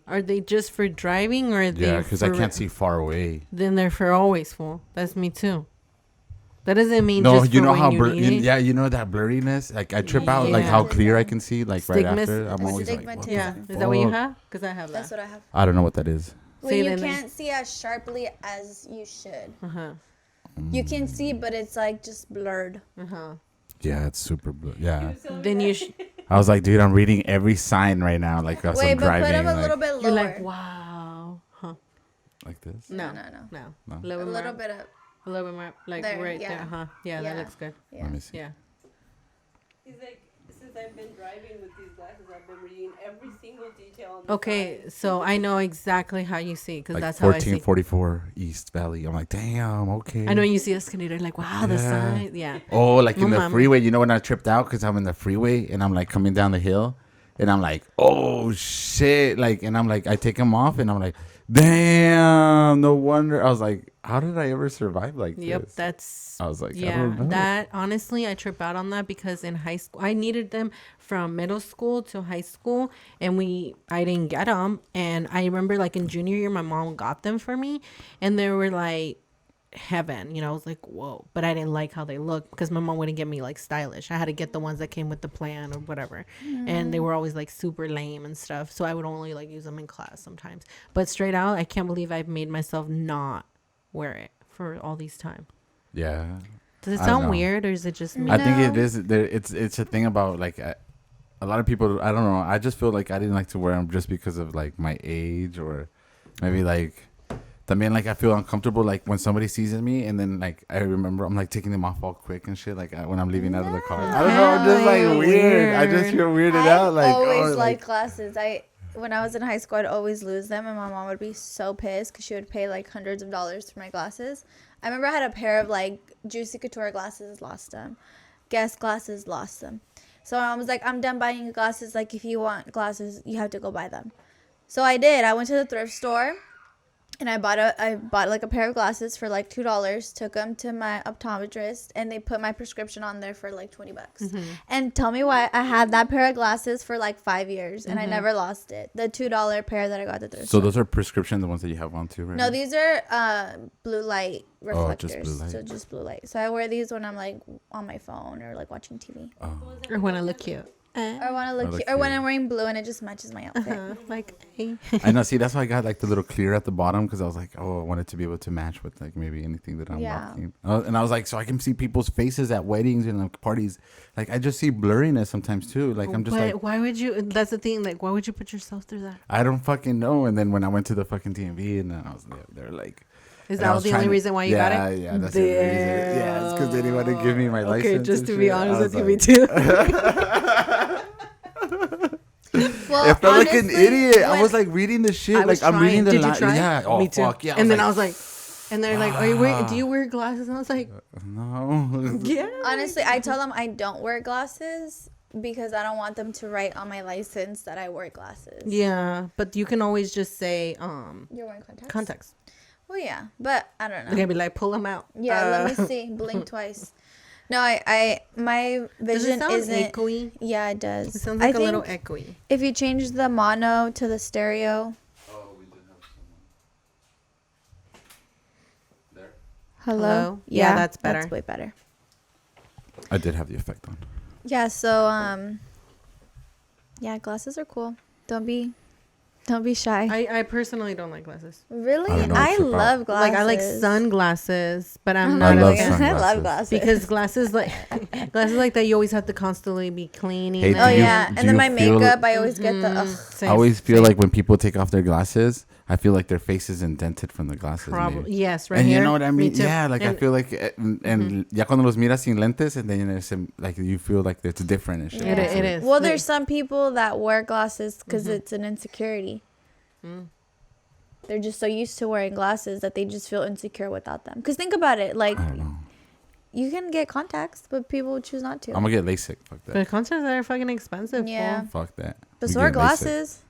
Are they just for driving or are they? Yeah, because I can't see far away. Then they're for always full. That's me too. That doesn't mean no. just You for know when how yeah, you know that blurriness. Like I trip out. Like how clear I can see. Like right after, I'm always like, what yeah. Is that what you have? Because I have that. That's what I have. I don't know what that is. Well, you can't see as sharply as you should. You can see, but it's like just blurred. Yeah, it's super blurred. Yeah. Then you. I was like, dude, I'm reading every sign right now. Like as I'm driving. Wait, but put them a little bit lower. You're like, wow. Huh. Like this? No. A little bit up. A little bit more, like there, right there. Yeah, that looks good. Yeah. Let me see. Yeah. He's like, since I've been driving with these glasses, I've been reading every single detail. Okay, so I know exactly how you see because like that's how I see. 1444 East Valley. I'm like, damn, okay. I know you see Escalator, like, wow, the sign. Yeah. Oh, like in the freeway. You know when I tripped out because I'm in the freeway and I'm like coming down the hill and I'm like, oh shit. Like, and I'm like, I take them off and I'm like, damn, no wonder. I was like, how did I ever survive like this? Yep, that's. I was like, yeah, I don't know. that honestly, I trip out on that because in high school, I needed them from middle school to high school, and I didn't get them. And I remember, like in junior year, my mom got them for me, and they were like heaven. You know, I was like, whoa, but I didn't like how they looked because my mom wouldn't get me like stylish. I had to get the ones that came with the plan or whatever, and they were always like super lame and stuff. So I would only like use them in class sometimes. But straight out, I can't believe I've made myself not wear it for all these time. Yeah. Does it sound weird or is it just me? I think it is. It's a thing about like a lot of people. I don't know. I just feel like I didn't like to wear them just because of like my age or maybe like. I mean, like I feel uncomfortable like when somebody sees me and then like I remember I'm like taking them off all quick and shit like when I'm leaving out of the car. I don't know. I'm just like weird. I just feel weirded out. Like always liked glasses. When I was in high school, I'd always lose them, and my mom would be so pissed because she would pay like hundreds of dollars for my glasses. I remember I had a pair of like Juicy Couture glasses, lost them. Guess glasses, lost them. So I was like, I'm done buying glasses. Like, if you want glasses, you have to go buy them. So I did. I went to the thrift store. And I bought like a pair of glasses for like $2. Took them to my optometrist, and they put my prescription on there for like $20. And tell me why I had that pair of glasses for like 5 years, and I never lost it. The $2 pair that I got at the thrift store. So those are prescription, the ones that you have on too, right? No, these are blue light reflectors. Just blue light. So just blue light. So I wear these when I'm like on my phone or like watching TV. Or when I look cute. Or when I look cute, or when I'm wearing blue and it just matches my outfit. Like, hey. I know. See, that's why I got like the little clear at the bottom because I was like, oh, I wanted to be able to match with like maybe anything that I'm rocking. And I was like, so I can see people's faces at weddings and like parties. Like I just see blurriness sometimes too. Like I'm just like, why would you? That's the thing. Like, why would you put yourself through that? I don't fucking know. And then when I went to the fucking DMV and then I was there, they're like. Is that the only reason why you got it? Yeah, that's the reason. Yeah, it's because they didn't want to give me my license. Okay, just to be honest with you, me too. Well, I felt like an idiot. I was like reading the shit. Like I'm reading the Did you try? Yeah. Oh, me too. fuck yeah. And then I was like, and they're like, do you wear glasses? And I was like, no. Yeah. Honestly, I tell them I don't wear glasses because I don't want them to write on my license that I wear glasses. Yeah, but you can always just say, you're wearing contacts. Contacts. Well, yeah, but I don't know. They're gonna be like, pull them out. Yeah, let me see. Blink twice. No, my vision isn't echoey? Yeah, it does. It sounds like a little echoey. If you change the mono to the stereo. Oh, we did have someone. There. Hello? Yeah, that's better. That's way better. I did have the effect on. Yeah, so yeah, glasses are cool. Don't be shy. I personally don't like glasses. Really? I love glasses. Like I like sunglasses, but I'm I not love against sunglasses. I love glasses. because glasses like that you always have to constantly be cleaning. Hey, Oh yeah, do and then you my feel- makeup, I always get the Same, I always feel same. like when people take off their glasses, I feel like their face is indented from the glasses. Probably maybe. yes, right And here. you know what I mean? Me too. Yeah, like I feel like, and ya cuando los miras sin lentes, and then it's like you feel like it's different and shit. Yeah. It is. Well, there's some people that wear glasses because it's an insecurity. They're just so used to wearing glasses that they just feel insecure without them. Because think about it, like I don't know. you can get contacts, but people choose not to. I'm gonna get LASIK. Fuck that. But contacts are fucking expensive. Yeah. fool. Fuck that. But I'm so are getting LASIK. glasses.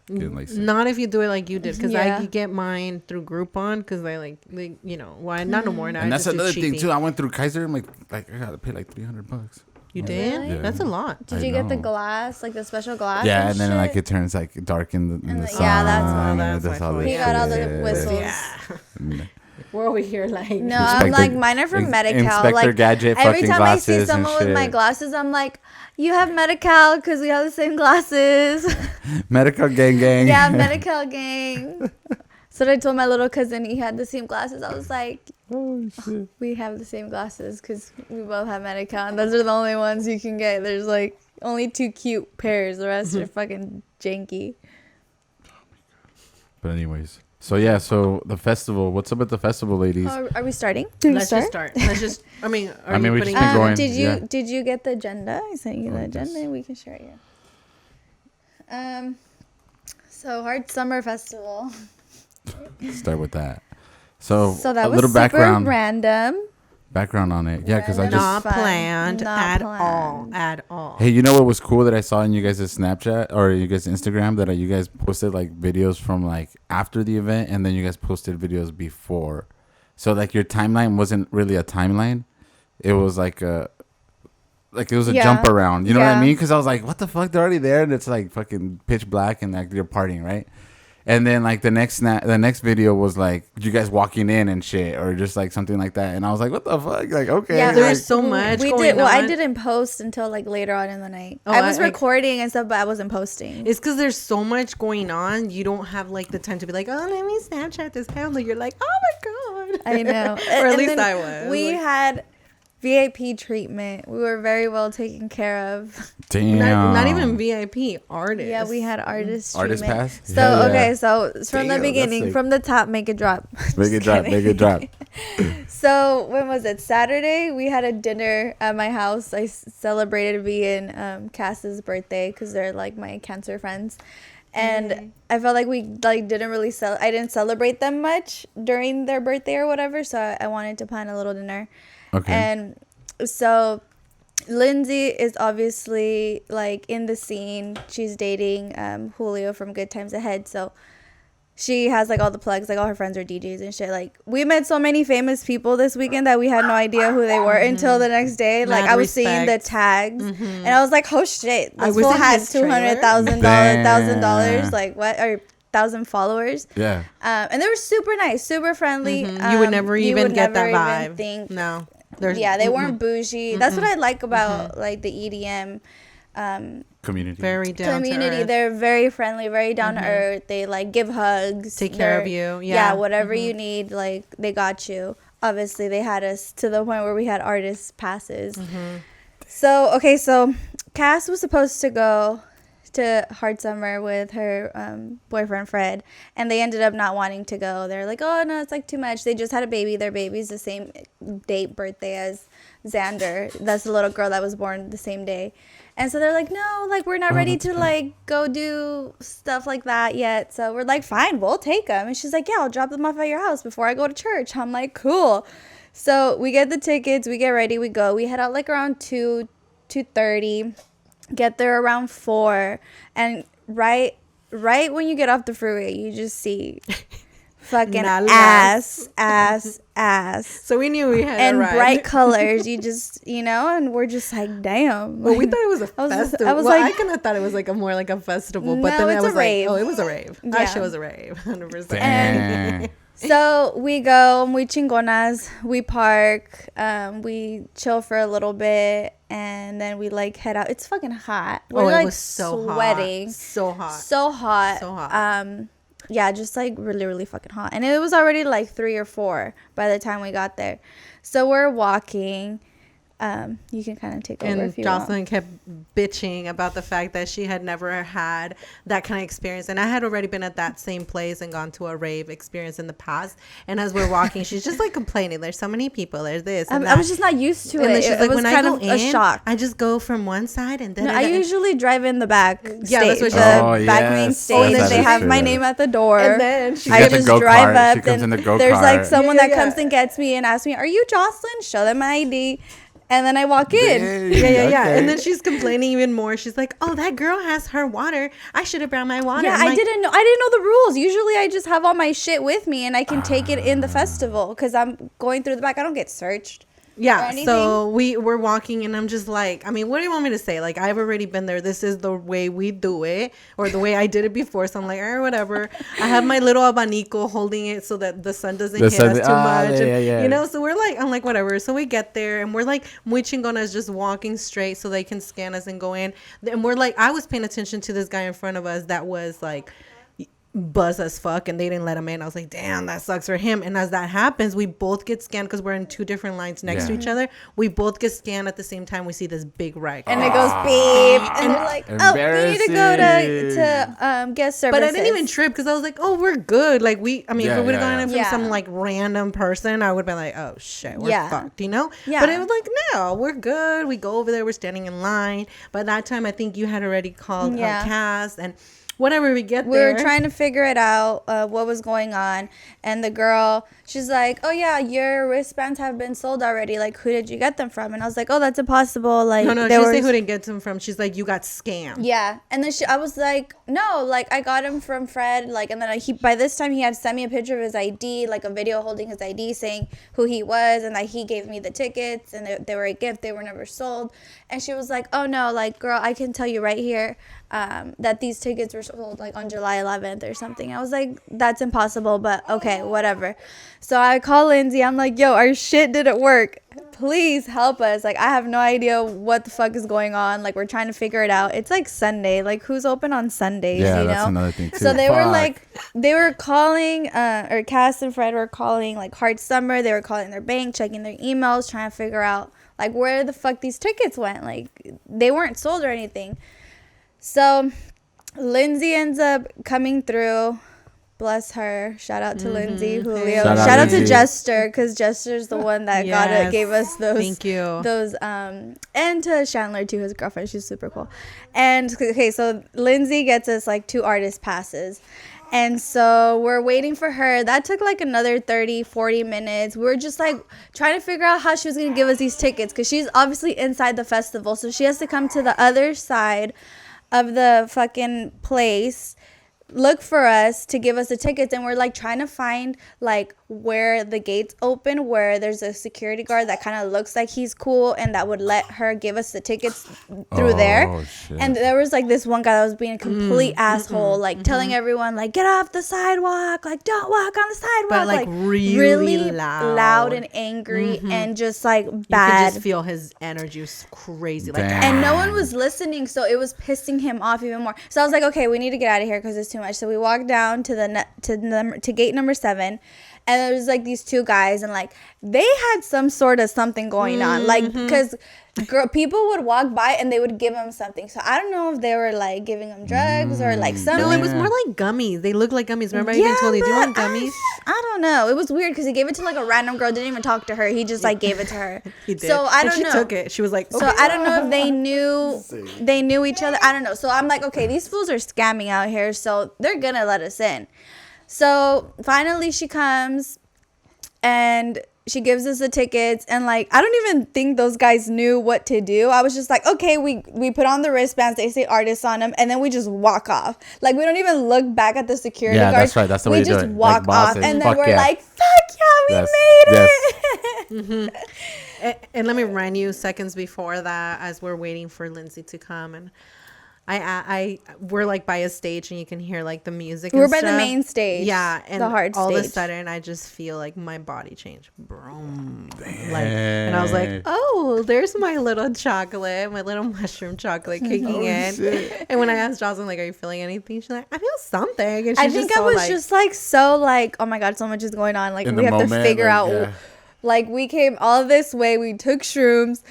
Getting LASIK. Not if you do it like you did, because Yeah. I get mine through Groupon because I like you know why not no more now. And I that's just do another thing cheapy. too. I went through Kaiser. I'm like I gotta pay like $300. You did? Really? That's a lot. Did I you get the know. glass, like the special glass? Yeah, and then shit? like it turns like dark in the sun. yeah, that's why. and That's all why. this He got all the shit. whistles. Yeah. We're over here like. No, I'm like, mine are from Medi-Cal. Inspector Like, Gadget every fucking time I see glasses and someone with my shit. glasses, I'm like, you have Medi-Cal because we have the same glasses. Medical gang. Yeah, Medi-Cal gang. So I told my little cousin he had the same glasses. I was like, Oh shit. we have the same glasses because we both have Medi-Cal. And those are the only ones you can get. There's like only 2 cute pairs. The rest are fucking janky. But anyways, so yeah, so the festival. What's up with the festival, ladies? Are we starting? Let's just start. Let's just. I mean, I mean, we putting just been going. Did you get the agenda? I sent you the agenda. yes. We can share it. Yeah. So Hard Summer Festival. Start with that. So, That a was little super background random. on it. Yeah, because I Random. just. not planned Not at planned. all. At all. Hey, you know what was cool that I saw in you guys' Snapchat or you guys' Instagram that you guys posted like videos from like after the event and then you guys posted videos before. So like your timeline wasn't really a timeline. It was like it was a Yeah. jump around. You know what I Yeah. mean? Because I was like, what the fuck? They're already there and it's like fucking pitch black and like you're partying, right? And then like the next video was like you guys walking in and shit or just like something like that. And I was like, what the fuck? Like, okay. Yeah, like, There's so much We going did. Well, I on. didn't post until like later on in the night. Oh, I was I- recording and stuff, but I wasn't posting. It's because there's so much going on. You don't have like the time to be like, oh, let me Snapchat this handle. You're like, oh my god. I know. Or at And least then I was. We Like- had VIP treatment. We were very well taken care of. damn. Not even VIP artists. Yeah, we had artist Artist treatment. pass? So Hell yeah. okay, so from Damn, the that's beginning, sick. from the top, make it drop. Make it drop. Make it drop. So when was it? Saturday. We had a dinner at my house. I celebrated Vee and Cass's birthday because they're like my cancer friends, and I felt like we like didn't really I didn't celebrate them much during their birthday or whatever. So I wanted to plan a little dinner. Okay. And so Lindsey is obviously like in the scene. She's dating Julio from Good Times Ahead. So she has like all the plugs, like all her friends are DJs and shit. Like we met so many famous people this weekend that we had no idea who they were until the next day. Like Mad I was seeing the respect. tags and I was like, oh shit, I this was fool in has his trailer. $200,000, like what, or 1,000 followers. Yeah. And they were super nice, super friendly. You would never you even would get never that even vibe. think No. yeah, they weren't bougie. That's what I like about like the EDM Community. very down community. to earth. They're very friendly, very down to earth. They like give hugs, Take care of They're- you. Yeah. whatever you need, like they got you. Obviously, they had us to the point where we had artist passes. So okay, so Cass was supposed to go to Hard Summer with her boyfriend Fred, and they ended up not wanting to go. They're like, oh no, it's like too much. They just had a baby. Their baby's the same date birthday as Xander. That's the little girl that was born the same day. And so they're like, no, like we're not ready to like go do stuff like that yet. So we're like, fine, we'll take them. And she's like, yeah, I'll drop them off at your house before I go to church. I'm like, cool. So we get the tickets, we get ready, we go. We head out like around 2:30. Get there around 4, and right when you get off the freeway, you just see fucking Nalas. ass, So we knew we had and arrived. bright colors. You just, and we're just like, damn. Well, we thought it was a I was- festival. I was well, like- I kind of thought it was like a more like a festival, but No, then I it's was a like, rave. oh, it was a rave. Yeah. That shit was a rave, 100%. Damn. So we go, muy chingonas. We park, we chill for a little bit, and then we like head out. It's fucking hot. We're Oh, like it was so sweating. hot. So hot. So hot. So hot. Yeah, just like really, really fucking hot. And it was already like 3 or 4 by the time we got there. So we're walking. You can kind of take over And if you Jocelyn kept bitching about the fact that she had never had that kind of experience. And I had already been at that same place and gone to a rave experience in the past. And as we're walking, she's just like complaining. There's so many people. There's this. And want. I was just not used to and it. then she's It like, was when I kind go of in, a shock. I just go from one side and then No, I usually drive in the back Yeah, that's stage, what she the said. back main yes. stage. that's They have true. my name at the door. And then she I got the just go-kart. drive up. She comes in the There's like go-kart. someone Yeah, that yeah, comes yeah. and gets me and asks me, "Are you Jocelyn?" Show them my ID, and then I walk in. Yeah. Okay. And then she's complaining even more. She's like, "Oh, that girl has her water. I should have brought my water." Yeah, I'm I like, didn't know the rules. Usually, I just have all my shit with me and I can take it in the festival because I'm going through the back. I don't get searched. Yeah, so we're walking and I'm just like, I mean, what do you want me to say? Like, I've already been there. This is the way we do it, or the way I did it before. So I'm like, whatever. I have my little abanico holding it so that the sun doesn't hit us too much. Yeah. You know, so we're like, I'm like, whatever. So we get there and we're like, muy chingonas, just walking straight so they can scan us and go in. And we're like, I was paying attention to this guy in front of us that was like, buzz as fuck, and they didn't let him in. I was like, damn, that sucks for him. And as that happens, we both get scanned because we're in two different lines next to each other. We both get scanned at the same time. We see this big wreck, and it goes beep, and they're like, oh, we need to go to guest services. But I didn't even trip because I was like, oh, we're good. Like, I mean, if we would have gone in from some like random person, I would have been like, oh shit, we're fucked, you know? But it was like, no, we're good. We go over there, we're standing in line. By that time, I think you had already called Cass, and whatever, we get there. We were trying to figure it out, what was going on. And the girl, she's like, oh, yeah, your wristbands have been sold already. Like, who did you get them from? And I was like, oh, that's impossible. Like, no, she didn't say who didn't get them from. She's like, you got scammed. Yeah. And then I was like, no, like, I got him from Fred. Like, and then by this time, he had sent me a picture of his ID, like a video holding his ID saying who he was and that he gave me the tickets and they were a gift. They were never sold. And she was like, oh, no, like, girl, I can tell you right here that these tickets were sold like on July 11th or something. I was like, that's impossible, but okay, whatever. So I call Lindsey. I'm like, yo, our shit didn't work. Please help us. Like, I have no idea what the fuck is going on. Like, we're trying to figure it out. It's like Sunday. Like, who's open on Sundays? Yeah, you that's know? another thing too. So they were calling, or Cass and Fred were calling like Hard Summer. They were calling their bank, checking their emails, trying to figure out like where the fuck these tickets went. Like, they weren't sold or anything. So Lindsey ends up coming through. Bless her. Shout out to Lindsey, Julio. Shout out to Jester, because Jester's the one that gave us those. Thank you. Those and to Chandler too, his girlfriend. She's super cool. And okay, so Lindsey gets us like 2 artist passes. And so we're waiting for her. That took like another 30, 40 minutes. We were just like trying to figure out how she was going to give us these tickets, because she's obviously inside the festival. So she has to come to the other side of the fucking place, look for us to give us the tickets. And we're like trying to find like where the gates open, where there's a security guard that kind of looks like he's cool and that would let her give us the tickets through there. Shit. And there was like this one guy that was being a complete asshole, like telling everyone like, get off the sidewalk, like don't walk on the sidewalk, but like really loud and angry and just like bad. You could just feel his energy was crazy. Like, and no one was listening, so it was pissing him off even more. So I was like, okay, we need to get out of here because it's too much. So we walked down to gate number 7. And there was like these 2 guys, and like they had some sort of something going on, like because people would walk by and they would give them something. So I don't know if they were like giving them drugs or like something. No, it was more like gummies. They looked like gummies. Remember, I even told you, do you want gummies? I don't know. It was weird because he gave it to like a random girl. Didn't even talk to her. He just like gave it to her. He did. So I don't know. She took it. She was like, okay. So I don't know if they knew each other. I don't know. So I'm like, okay, these fools are scamming out here, so they're gonna let us in. So finally she comes and she gives us the tickets, and like I don't even think those guys knew what to do. I was just like, okay, we put on the wristbands, they say artists on them, and then we just walk off. Like we don't even look back at the security guards. That's right. That's the way you do it. We just walk off, and then we're like, fuck yeah, we made it. And let me remind you, seconds before that, as we're waiting for Lindsey to come, and we're like by a stage and you can hear like the music. We're by the main stage. Yeah, and the hard all stage. of a sudden I just feel like my body change. Boom. Like, and I was like, oh, there's my little chocolate, my little mushroom chocolate kicking in. Shit. And when I asked Jocelyn, like, are you feeling anything? She's like, I feel something. And I think I was just like so like, oh my god, so much is going on. Like we have to figure out. Like we came all this way, we took shrooms.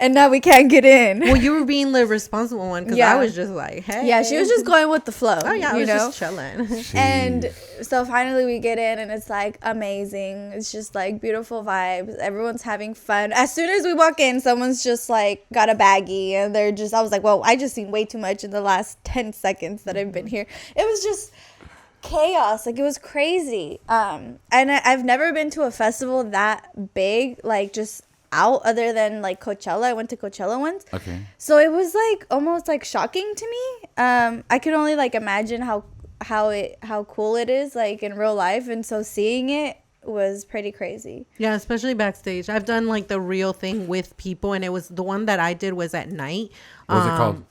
And now we can't get in. Well, you were being the responsible one because I was just like, hey. Yeah, she was just going with the flow. Oh, yeah, I was just chilling. Jeez. And so finally we get in and it's like amazing. It's just like beautiful vibes. Everyone's having fun. As soon as we walk in, someone's just like got a baggie and they're just, I was like, well, I just seen way too much in the last 10 seconds that I've been here. It was just chaos. Like it was crazy. And I've never been to a festival that big, like just out other than like Coachella. I went to Coachella once. Okay. So it was like almost like shocking to me. I could only like imagine how cool it is like in real life, and so seeing it was pretty crazy. Yeah, especially backstage. I've done like the real thing with people, and it was the one that I did was at night. What was it called?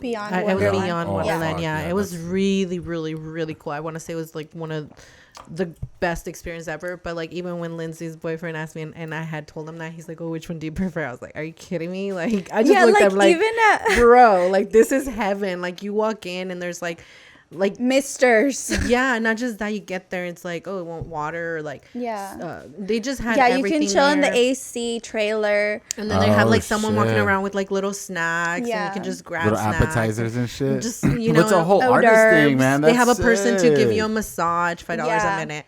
Beyond It was Wonderland. Beyond Oh, Wonderland. fuck, Yeah, yeah, it was that's- really, really, really cool. I want to say it was like one of the best experience ever. But like even when Lindsay's boyfriend asked me, and I had told him that, he's like, "Oh, which one do you prefer?" I was like, "Are you kidding me?" Like I just Yeah, looked like up like, even at bro, like this is heaven. Like you walk in and there's like Misters. yeah, not just that, you get there, it's like, oh, it want water, or like Yeah. they just had Yeah, you everything can chill in the there. AC trailer. And then they have Oh, like someone walking shit. around with like little snacks, and Yeah. you can just grab Little snacks. appetizers and shit. Just, you know, it's a whole hors artist thing, d'oeuvres. man. They have a That's person to give sick. you a massage, $5 Yeah. a minute.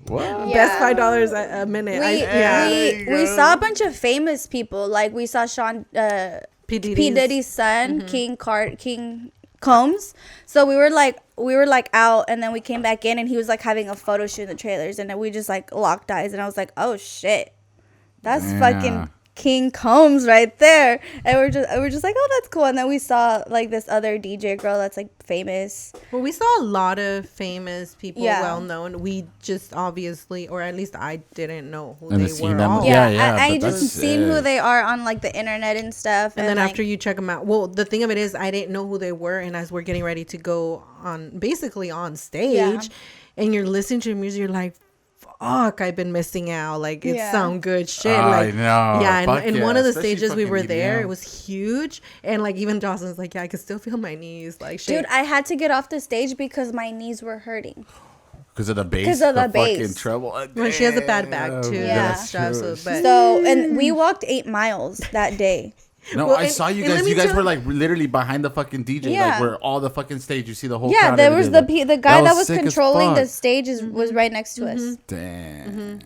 What? Yeah. Best $5 a minute. There you We go. saw a bunch of famous people. Like we saw Sean P. P. Diddy's son, King Combs. So we were like out, and then we came back in, and he was like having a photo shoot in the trailers, and then we just like locked eyes, and I was like, oh shit, that's Yeah. fucking King Combs right there. And we're just like, oh, that's cool. And then we saw like this other DJ girl that's like famous. Well, we saw a lot of famous people, Yeah. well known. We just obviously, or at least I didn't know who And they to see were. them- all. Yeah, I but just that's seen who sick. they are on like the internet and stuff. And then like, after you check them out, well, the thing of it is, I didn't know who they were, and as we're getting ready to go on, basically on stage, Yeah. and you're listening to the music, you're like, "Fuck, I've been missing out." Like it's Yeah. some good shit. I Like, know. yeah, and, Fuck and yeah, one of the especially stages we fucking were there, EDM. it was huge, and like even Dawson's like, "Yeah, I can still feel my knees." Like, shit. dude, I had to get off the stage because my knees were hurting. Because of the bass. 'Cause of the fucking bass. treble. Well, she has a bad back Damn, too. Yeah. That's stuff, so, but So, and we walked 8 miles that day. No, Well, I and- saw you and let guys. me You guys tell- were like literally behind the fucking DJ, Yeah. like where all the fucking stage. You see the whole. Yeah, crowd there and was everything. the guy that was sick as controlling the fuck. stage was right next to us. Damn.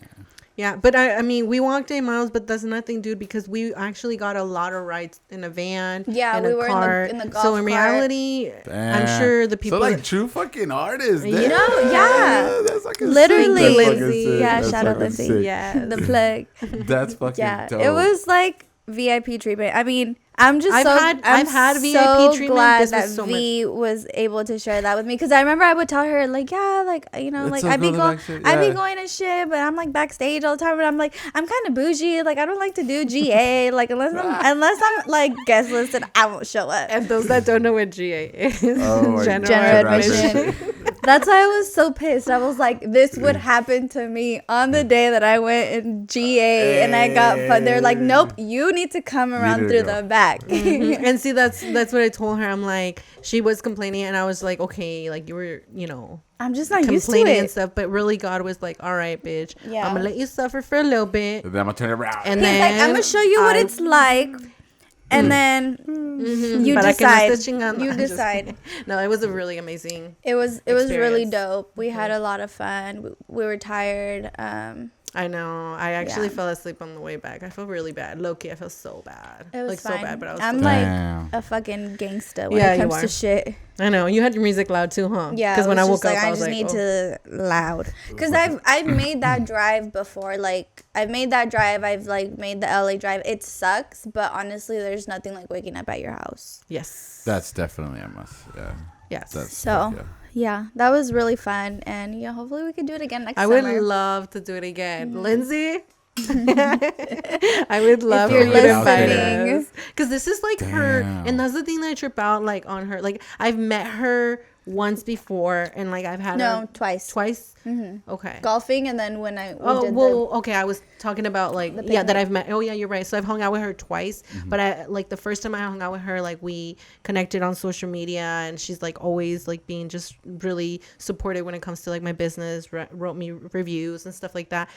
yeah, but I mean, we walked 8 miles, but that's nothing, dude, because we actually got a lot of rides in a van. Yeah, and we a were in the- cart. in the golf So in cart. reality, I'm Damn. sure the people. So like true fucking artists. You damn. know, yeah. That's fucking Literally. sick. That's fucking Lindsey. sick. Yeah, That's shout out fucking Lindsey. sick. yeah, The plug. That's fucking Yeah, dope. it was like VIP treatment. I mean, I'm just I've so had I'm VIP so treatment. glad This that was so V was able to share that with me, because I remember I would tell her like, yeah, like, you know, It's like so I'd be good to going, backstage, I'd be yeah. going to shit, but I'm like backstage all the time, and I'm like, I'm kind of bougie, like I don't like to do GA, like unless I'm like guest listed, I won't show up. and those that don't know what GA is, Oh my general General admission. admission. That's why I was so pissed. I was like, this would happen to me on the day that I went in GA and I got fun. They're like, nope, you need to come around need to through go. the back. And see, that's what I told her. I'm like, she was complaining, and I was like, okay, like you were, you know, I'm just not used to complaining and it. stuff, but really God was like, all right, bitch, Yeah. I'm gonna let you suffer for a little bit, Then I'm gonna turn it around. and He's then like, I'm gonna show you what I- it's like, and then you Para que no decide. estés chingando. You I'm just decide. kidding. No, it was a really amazing. It was really Experience. dope. We had a lot of fun. We were tired. I know. I actually Yeah. fell asleep on the way back. I felt really bad. Low-key, I felt so bad. It was like fine. so bad, but I was I'm so like Damn. a fucking gangsta when Yeah, it you comes are. to shit. I know. You had your music loud too, huh? Yeah, Because when I woke up, I I was just like, need oh. to loud. Because I've made that drive before. Like I've made that drive. I've like made the LA drive. It sucks, but honestly, there's nothing like waking up at your house. Yes. That's definitely a must. Yeah. Yes. That's So yeah. yeah, that was really fun, and yeah, hopefully we could do it again next I would summer. love to do it again. Lindsay? I would love you're for you to invite listening. us. Because this is like her, Damn. and that's the thing that I trip out like on her. Like I've met her once before, and like I've had her twice. twice. Okay. Golfing, and then when we Oh did well, okay. I was talking about like The that picnic. I've met. Oh yeah, you're right. So I've hung out with her twice, but I like the first time I hung out with her, like we connected on social media, and she's like always like being just really supportive when it comes to like my business. Wrote me reviews and stuff like that.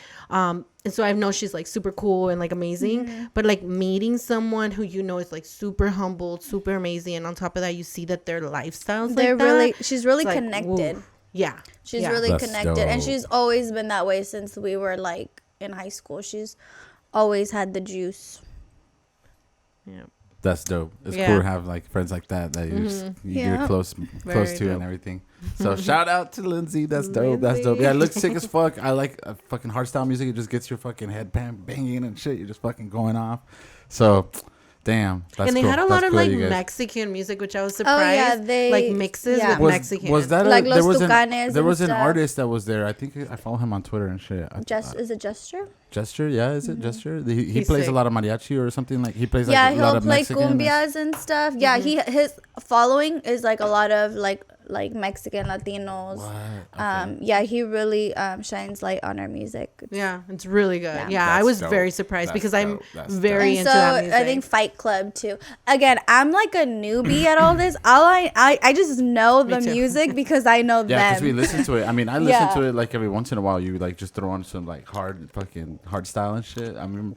And so I know she's like super cool and like amazing. But like meeting someone who you know is like super humble, super amazing, and on top of that, you see that their lifestyles they're like that. really she's really It's like, connected. woo. Yeah. She's Yeah. really That's connected, and dope. she's always been that way since we were like in high school. She's always had the juice. Yeah. That's dope. It's Yeah. cool to have like friends like that you just, Yeah. you're close Very to dope. and everything. So shout out to Lindsay. That's dope. That's dope. Yeah, it looks sick as fuck. I like fucking hardstyle music. It just gets your fucking head banging and shit. You're just fucking going off. So Damn, that's and they cool. had a That's lot of cool, like you guys. Mexican music, which I was Oh, yeah, surprised. they- like mixes yeah. with Mexican. Was that Like there Los was Tucanes there was and an stuff. artist that was there. I think I follow him on Twitter and shit. Is it Gesture? Gesture, yeah, is it Gesture? He He's plays a sick. lot of mariachi or something like. He plays Yeah, like a lot he'll of play Mexican. cumbias and stuff. Yeah, his following is like a lot of like Mexican Latinos. What? Okay. Yeah, he really shines light on our music. Yeah, it's really good. Yeah. Yeah, I That's was dope. very surprised That's because I'm dope. That's very And into so that music. I think Fight Club too. Again, I'm like a newbie at all this. All I just know the too. music because I know Yeah, because them. we listen to it. I mean, I listen Yeah. to it like every once in a while. You like just throw on some like hard style and shit. I mean,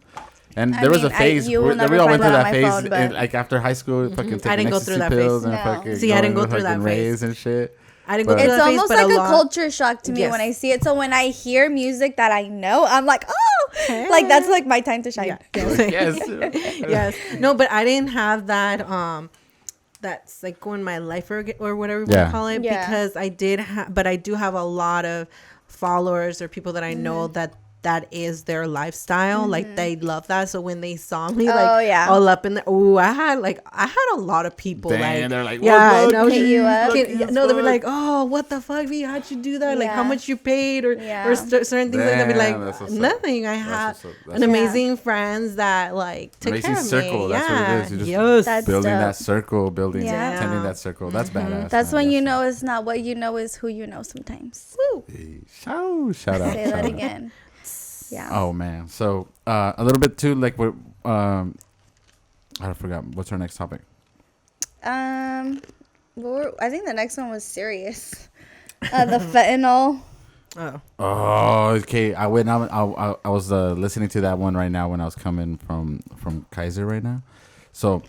and I there was a mean, phase. you will where never we all find went through that on that my phase, phone, but- like after high school. Fucking taking didn't go ecstasy through that pills phase. and No. fucking See, I didn't going go to through that fucking phase. raves and shit. I didn't go But- through It's that phase, almost but like a lot. culture shock to me Yes. when I see it. So when I hear music that I know, I'm like, oh, like that's like my time to shine. Yeah. Yes. Yes. No, but I didn't have that that psycho in my life or whatever you want Yeah. to call it Yeah. because I did but I do have a lot of followers or people that I know that is their lifestyle. Like they love that. So when they saw me like Oh, yeah. all up in the I had a lot of people Damn, like they're like, yeah, "What, and I was Hit you up? no, they were like, oh, what the fuck, V? How'd you do that? Like how Yeah. much you paid or Yeah. or certain things like that. Be Damn, that's like what's up. nothing. I That's have what's up. That's an what's up. amazing friends that like took Amazing care of circle. me. That's yeah. what it is. You just Yes. That's building dope. that circle, building, Yeah. tending that circle. That's badass. That's man. when you That's know it's not what you know, is who you know sometimes. Hey, shout out. Say shout that out. again. Yeah. Oh man. So a little bit too, like we're I forgot what's our next topic. I think the next one was serious. The fentanyl. Oh. Oh, okay. I was listening to that one right now when I was coming from Kaiser right now. So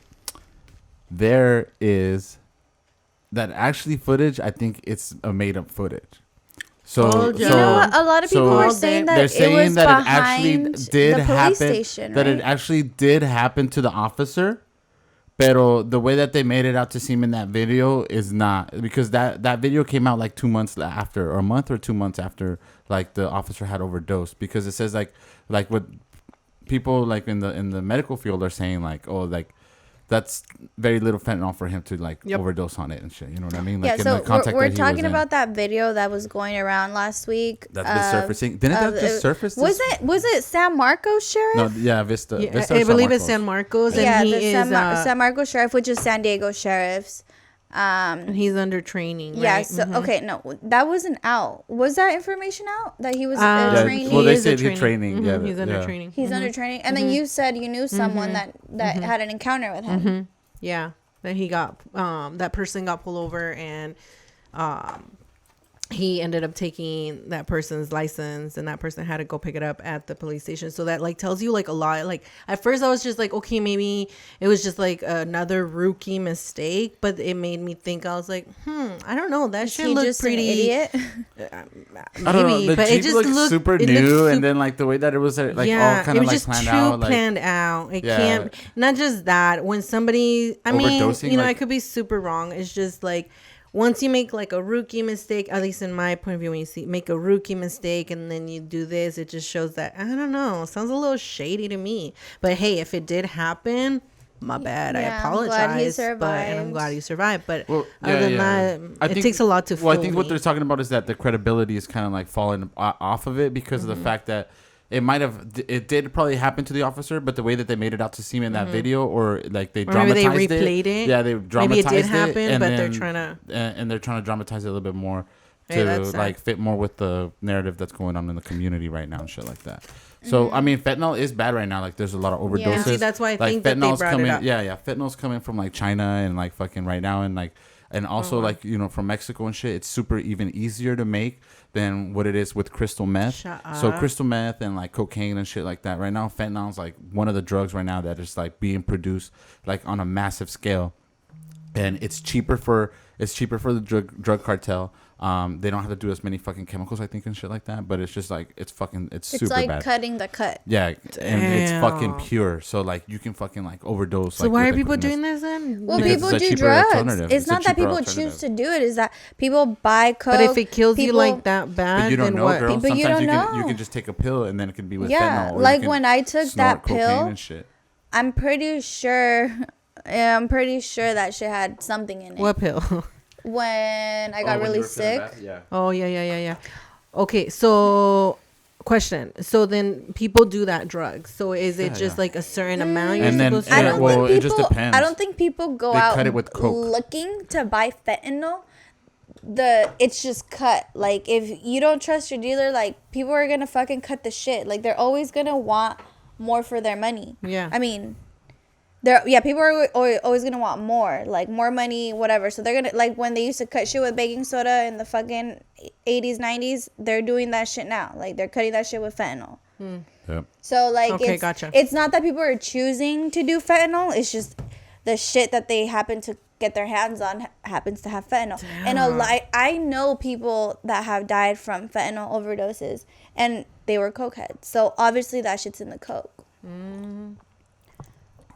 there is that actually footage. I think it's a made up footage. So, Told ya. You know what? A lot of people were so saying they're that it saying was that it actually behind did the police happen. station, That right? it actually did happen to the officer. Pero the way that they made it out to seem in that video is not, because that video came out like 2 months after, or a month or 2 months after, like the officer had overdosed, because it says like what people like in the medical field are saying, like, oh, like that's very little fentanyl for him to like Yep. overdose on it and shit. You know what I mean? Yeah, Like in so the contact we're that he talking was in. about that video that was going around last week. That's been surfacing. Didn't that just surface? Was it San Marcos sheriff? No, yeah, Vista. Yeah, Vista I or San believe it's Marcos? San Marcos, and Yeah, he the is San Marcos sheriff, which is San Diego sheriff's. and he's under training. Yeah. Right? So okay, no, that wasn't out. Was that information out that he was Yeah, training? well, they is a said training. Yeah, he's under yeah. training. He's under training, and then you said you knew someone that had an encounter with him. Yeah, that he got that person got pulled over, and he ended up taking that person's license, and that person had to go pick it up at the police station. So that like tells you like a lot. Like at first I was just like, okay, maybe it was just like another rookie mistake, but it made me think. I was like, I don't know, that shit He looked just pretty an idiot. I don't know. maybe, The but Jeep it just looked looked super it new, looked and then like the way that it was like yeah, all kind it of was like just planned too out. Like, planned out. It Yeah. can't. Not just that. When somebody, I mean, Overdosing, you know, like- I could be super wrong. It's just like once you make like a rookie mistake, at least in my point of view, when you make a rookie mistake and then you do this, it just shows that I don't know. Sounds a little shady to me. But hey, if it did happen, my bad. Yeah, I I'm apologize. glad he and I'm glad you survived. But Well, other than that, I it think- takes a lot to. Well, I fool think what me. they're talking about is that the credibility is kind of like falling off of it because of the fact that it did probably happen to the officer, but the way that they made it out to seem in that video, or like they Or dramatized maybe they replayed it. Yeah, they dramatized Maybe it did happen, and but then, they're trying to. and they're trying to dramatize it a little bit more Hey, to that's sad. like fit more with the narrative that's going on in the community right now and shit like that. So I mean, fentanyl is bad right now. Like, there's a lot of overdoses. See, that's why I like, think that they fentanyl's brought coming. it up. Yeah, fentanyl's coming from like China and like fucking right now, and like. And also, like, you know, from Mexico and shit, it's super even easier to make than what it is with crystal meth. Shut So up. crystal meth and like cocaine and shit like that. Right now, fentanyl's like one of the drugs right now that is like being produced like on a massive scale, and it's cheaper for the drug cartel. They don't have to do as many fucking chemicals, I think, and shit like that. But it's just like it's It's super like bad. cutting the cut. Yeah, and it's fucking Damn. pure. So like you can fucking like overdose. So like, why with are the people quickness. doing this then? Well, Because people it's a do cheaper drugs. alternative. It's It's a not that cheaper people alternative. choose to do it. Is that people buy coke. But if it kills you people- like that bad, But you don't then know, what? girl. But you Sometimes don't you know. can just take a pill and then it can be with Yeah, fentanyl. Or like you can when I took snort that pill, cocaine and shit. I'm pretty sure. I'm pretty sure that shit had something in it. What pill? When I got really sick. Yeah. Oh, yeah. Okay, so question. So then people do that drug. So is it just like a certain amount you're And then- supposed to I Yeah, don't well, think it people. just depends. I don't think people go They out cut it with Coke. looking to buy fentanyl. It's just cut. Like, if you don't trust your dealer, like, people are gonna fucking cut the shit. Like, they're always gonna want more for their money. Yeah. I mean, people are always gonna want more, like more money, whatever. So they're gonna, like, when they used to cut shit with baking soda in the fucking 80s, 90s, they're doing that shit now. Like, they're cutting that shit with fentanyl. Yep. So, like, Okay, gotcha. It's not that people are choosing to do fentanyl. It's just the shit that they happen to get their hands on happens to have fentanyl. And I know people that have died from fentanyl overdoses, and they were cokeheads. So obviously that shit's in the coke.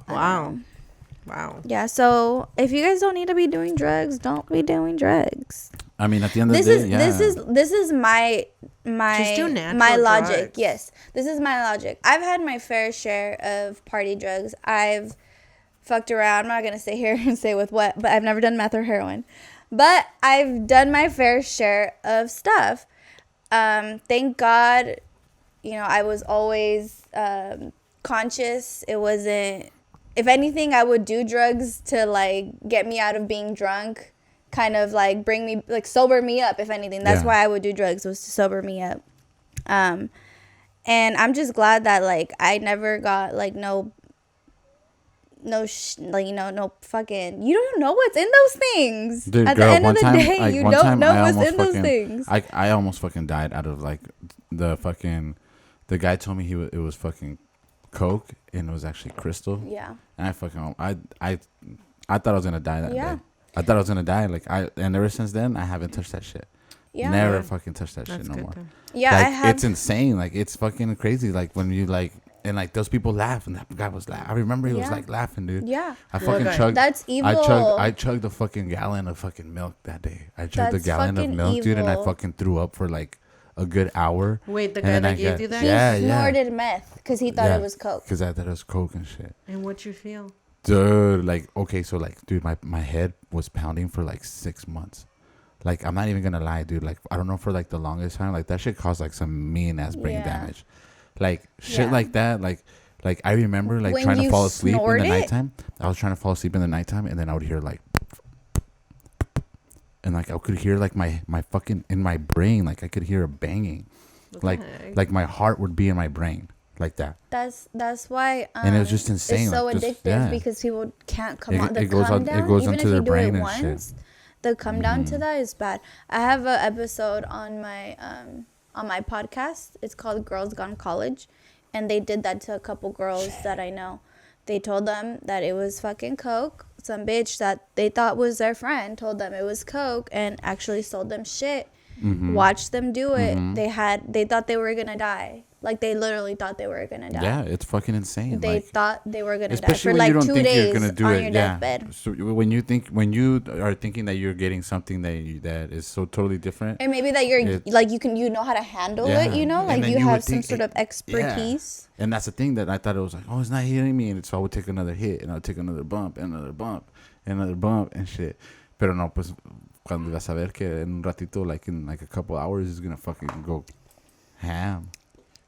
Wow. Yeah. So if you guys don't need to be doing drugs, don't be doing drugs. I mean, at the end of the day, This is my Just do natural my logic. drugs. Yes, this is my logic. I've had my fair share of party drugs. I've fucked around. I'm not gonna sit here and say with what, but I've never done meth or heroin. But I've done my fair share of stuff. Thank God, I was always conscious. It wasn't. If anything, I would do drugs to, like, get me out of being drunk, kind of like bring me, like, sober me up. If anything, that's why I would do drugs, was to sober me up. And I'm just glad that, like, I never got, like, no fucking, you don't know what's in those things. Dude, At girl, the end one of the time, day, like, you one don't time know I what's almost in those fucking- things. I almost fucking died out of, like, the guy told me it was fucking Coke, and it was actually crystal. Yeah. And I fucking, I thought I was gonna die that Yeah. day. I thought I was gonna die. Like, and ever since then, I haven't touched that shit. Yeah. Never fucking touched that That's shit no good more. then. Yeah, Like, I have. it's insane. Like, it's fucking crazy. Like, when you, like, and, like, those people laugh, and that guy was laughing. I remember he was, Yeah. like, laughing, dude. Yeah. I fucking guy? chugged. That's evil. I chugged a fucking gallon of fucking milk that day. I chugged That's a gallon of fucking milk, dude, and I evil. fucking threw up for, like, a good hour. Wait, the And guy then that I gave got- you that? He Yeah, snorted meth because he thought it was coke. Because I thought it was Coke and shit. And what you feel? Dude, like, okay, so, like, dude, my head was pounding for, like, 6 months. Like, I'm not even gonna lie, dude. Like, I don't know, for, like, the longest time, like, that shit caused, like, some mean-ass brain Yeah. damage. Like, shit Yeah. like that, like, I remember, like, When trying to you fall asleep in snort the it? nighttime. I was trying to fall asleep in the nighttime, and then I would hear, like, and, like, I could hear, like, my fucking, in my brain, like, I could hear a banging. Like, heck? like, my heart would be in my brain, like that. That's why. And it was just insane, It's so like, just- addictive yeah. because people can't come on. The It goes come on- it down, goes even onto if you their do brain it and shit. once, the come down to that is bad. I have an episode on my podcast. It's called Girls Gone College, and they did that to a couple girls that I know. They told them that it was fucking coke. Some bitch that they thought was their friend told them it was coke and actually sold them shit. Watched them do it. They thought they were gonna die. Like, they literally thought they were gonna die. Yeah, it's fucking insane. They like, thought they were gonna die especially for when like you don't 2 think days you're gonna do on it. your Yeah. deathbed. So when you are thinking that you're getting something that is so totally different. And maybe that you're It's- like you know how to handle it, Yeah. like And then you you have would some think sort of expertise. Yeah. And that's the thing that I thought it was like, oh, it's not hitting me, and so I would take another hit, and I would take another bump, and another bump, and another bump, and shit. Pero no, pues cuando vas a ver que en un ratito, like in like a couple hours, it's gonna fucking go ham.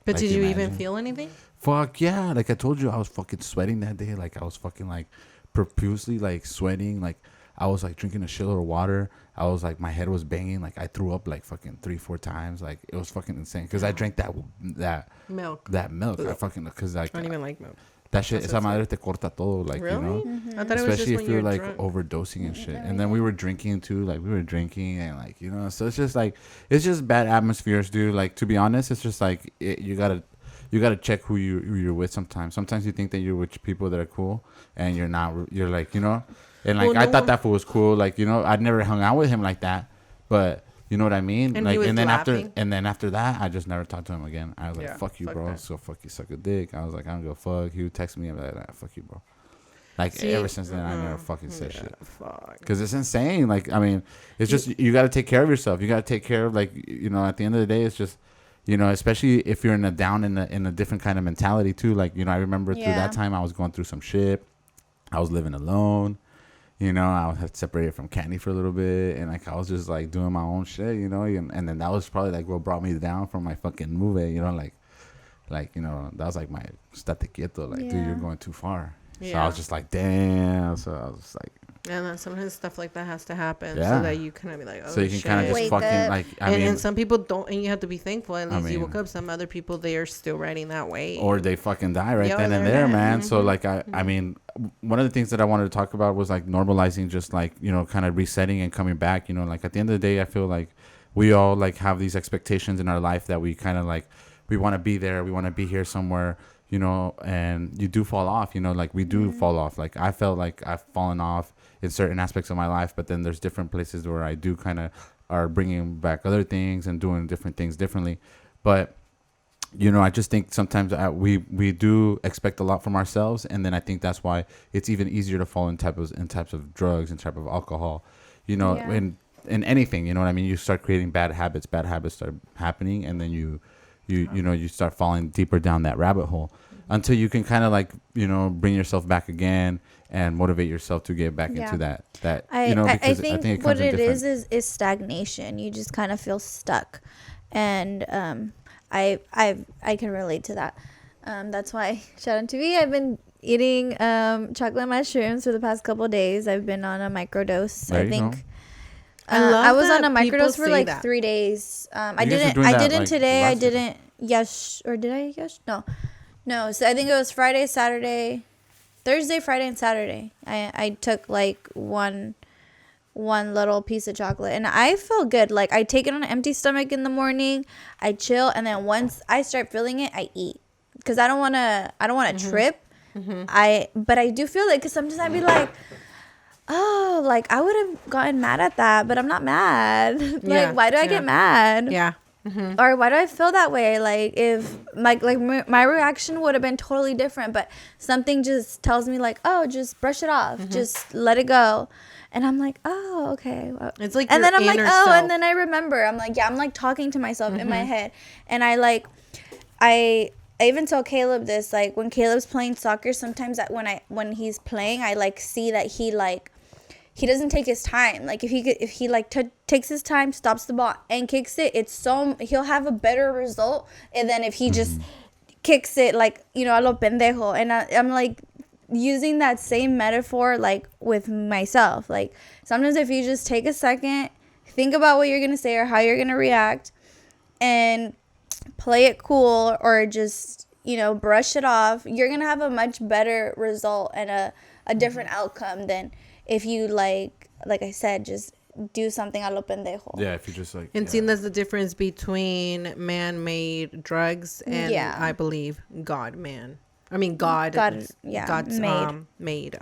But Like, did you even imagine. feel anything? Fuck yeah. Like I told you, I was fucking sweating that day. Like I was fucking like profusely like sweating. Like I was like drinking a shitload of water. I was like, my head was banging. Like I threw up like fucking 3-4 times. Like it was fucking insane. Cause I drank that Milk. milk. I fucking, cause like I don't even like milk. that shit, That's esa what's madre te corta todo. Like, Really? you know, I thought it was just especially when if you're you're like drunk. overdosing and shit. And then we were drinking too. Like we were drinking and like, you know, so it's just like, it's just bad atmospheres, dude. Like to be honest, it's just like you gotta check who you're with sometimes. Sometimes you think that you're with people that are cool and you're not. You're like, you know, and like Well, I no thought one- that fool was cool. Like, you know, I'd never hung out with him like that, but you know what I mean. And like, he was and then laughing? after that, I just never talked to him again. I was like, Yeah, fuck you, fuck bro. that. So fuck you, suck a dick. I was like, I don't give a fuck. He would text me and be like, nah, fuck you, bro. Like See, ever since then, I never fucking said shit. Fuck. Because it's insane. Like, I mean, it's just, you got to take care of yourself. You got to take care of, like, you know, at the end of the day, it's just, You know, especially if you're in a different kind of mentality too. Like, you know, I remember through that time I was going through some shit. I was living alone. You know, I had separated from Candy for a little bit, and like I was just like doing my own shit. You know, and then that was probably like what brought me down from my fucking movie. You know, like you know, that was like my state quieto. Like, dude, you're going too far. So I was just like, damn. So I was just like. And then sometimes stuff like that has to happen so that you kind of be like, oh, so you can kind of just Wake fucking up. like, and some people don't, and you have to be thankful. At least you woke mean, up. Some other people, they are still riding that way, or they fucking die right then and there, man. So like, I mean, one of the things that I wanted to talk about was like normalizing, just like, you know, kind of resetting and coming back. You know, like at the end of the day, I feel like we all like have these expectations in our life that we kind of like, we want to be there, we want to be here somewhere. You know, and you do fall off. You know, like we do fall off. Like I felt like I've fallen off in certain aspects of my life, but then there's different places where I do kind of are bringing back other things and doing different things differently. But you know, I just think sometimes we do expect a lot from ourselves, and then I think that's why it's even easier to fall in types of drugs and type of alcohol. You know, in anything. You know what I mean? You start creating bad habits start happening, and then you know, you start falling deeper down that rabbit hole until you can kind of like, you know, bring yourself back again and motivate yourself to get back into that you know, because I think it what comes in it different. is stagnation. You just kind of feel stuck, and I can relate to that. That's why shout out to me. I've been eating chocolate mushrooms for the past couple of days. I've been on a microdose. There I you think go. I was on a that people microdose for say like that. 3 days. I You guys are didn't doing I that, didn't like, today. I last year. didn't yes or did I yes? No, so I think it was Friday, Saturday, Thursday, Friday, and Saturday. I took like one little piece of chocolate, and I feel good. Like I take it on an empty stomach in the morning, I chill, and then once I start feeling it, I eat, because I don't want to trip. But I do feel it, because sometimes I'd be like, oh, like I would have gotten mad at that, but I'm not mad. Like why do I get mad? Yeah. Or why do I feel that way? Like if my reaction would have been totally different, but something just tells me like, oh, just brush it off, just let it go. And I'm like, oh, okay. It's like, and your then I'm like, inner oh, self. and then I remember, I'm like, yeah, I'm like talking to myself in my head. And I even tell Caleb this, like when Caleb's playing soccer, sometimes when he's playing, I like see that he doesn't take his time. Like if he like takes his time, stops the ball and kicks it, he'll have a better result than if he just kicks it like, you know, a lo pendejo. And I'm like using that same metaphor like with myself. Like sometimes if you just take a second, think about what you're gonna say or how you're gonna react, and play it cool, or just, you know, brush it off, you're gonna have a much better result and a different outcome than if you like I said, just do something a lo pendejo. Yeah, if you just like. And seeing that's the difference between man-made drugs and I believe God's God's made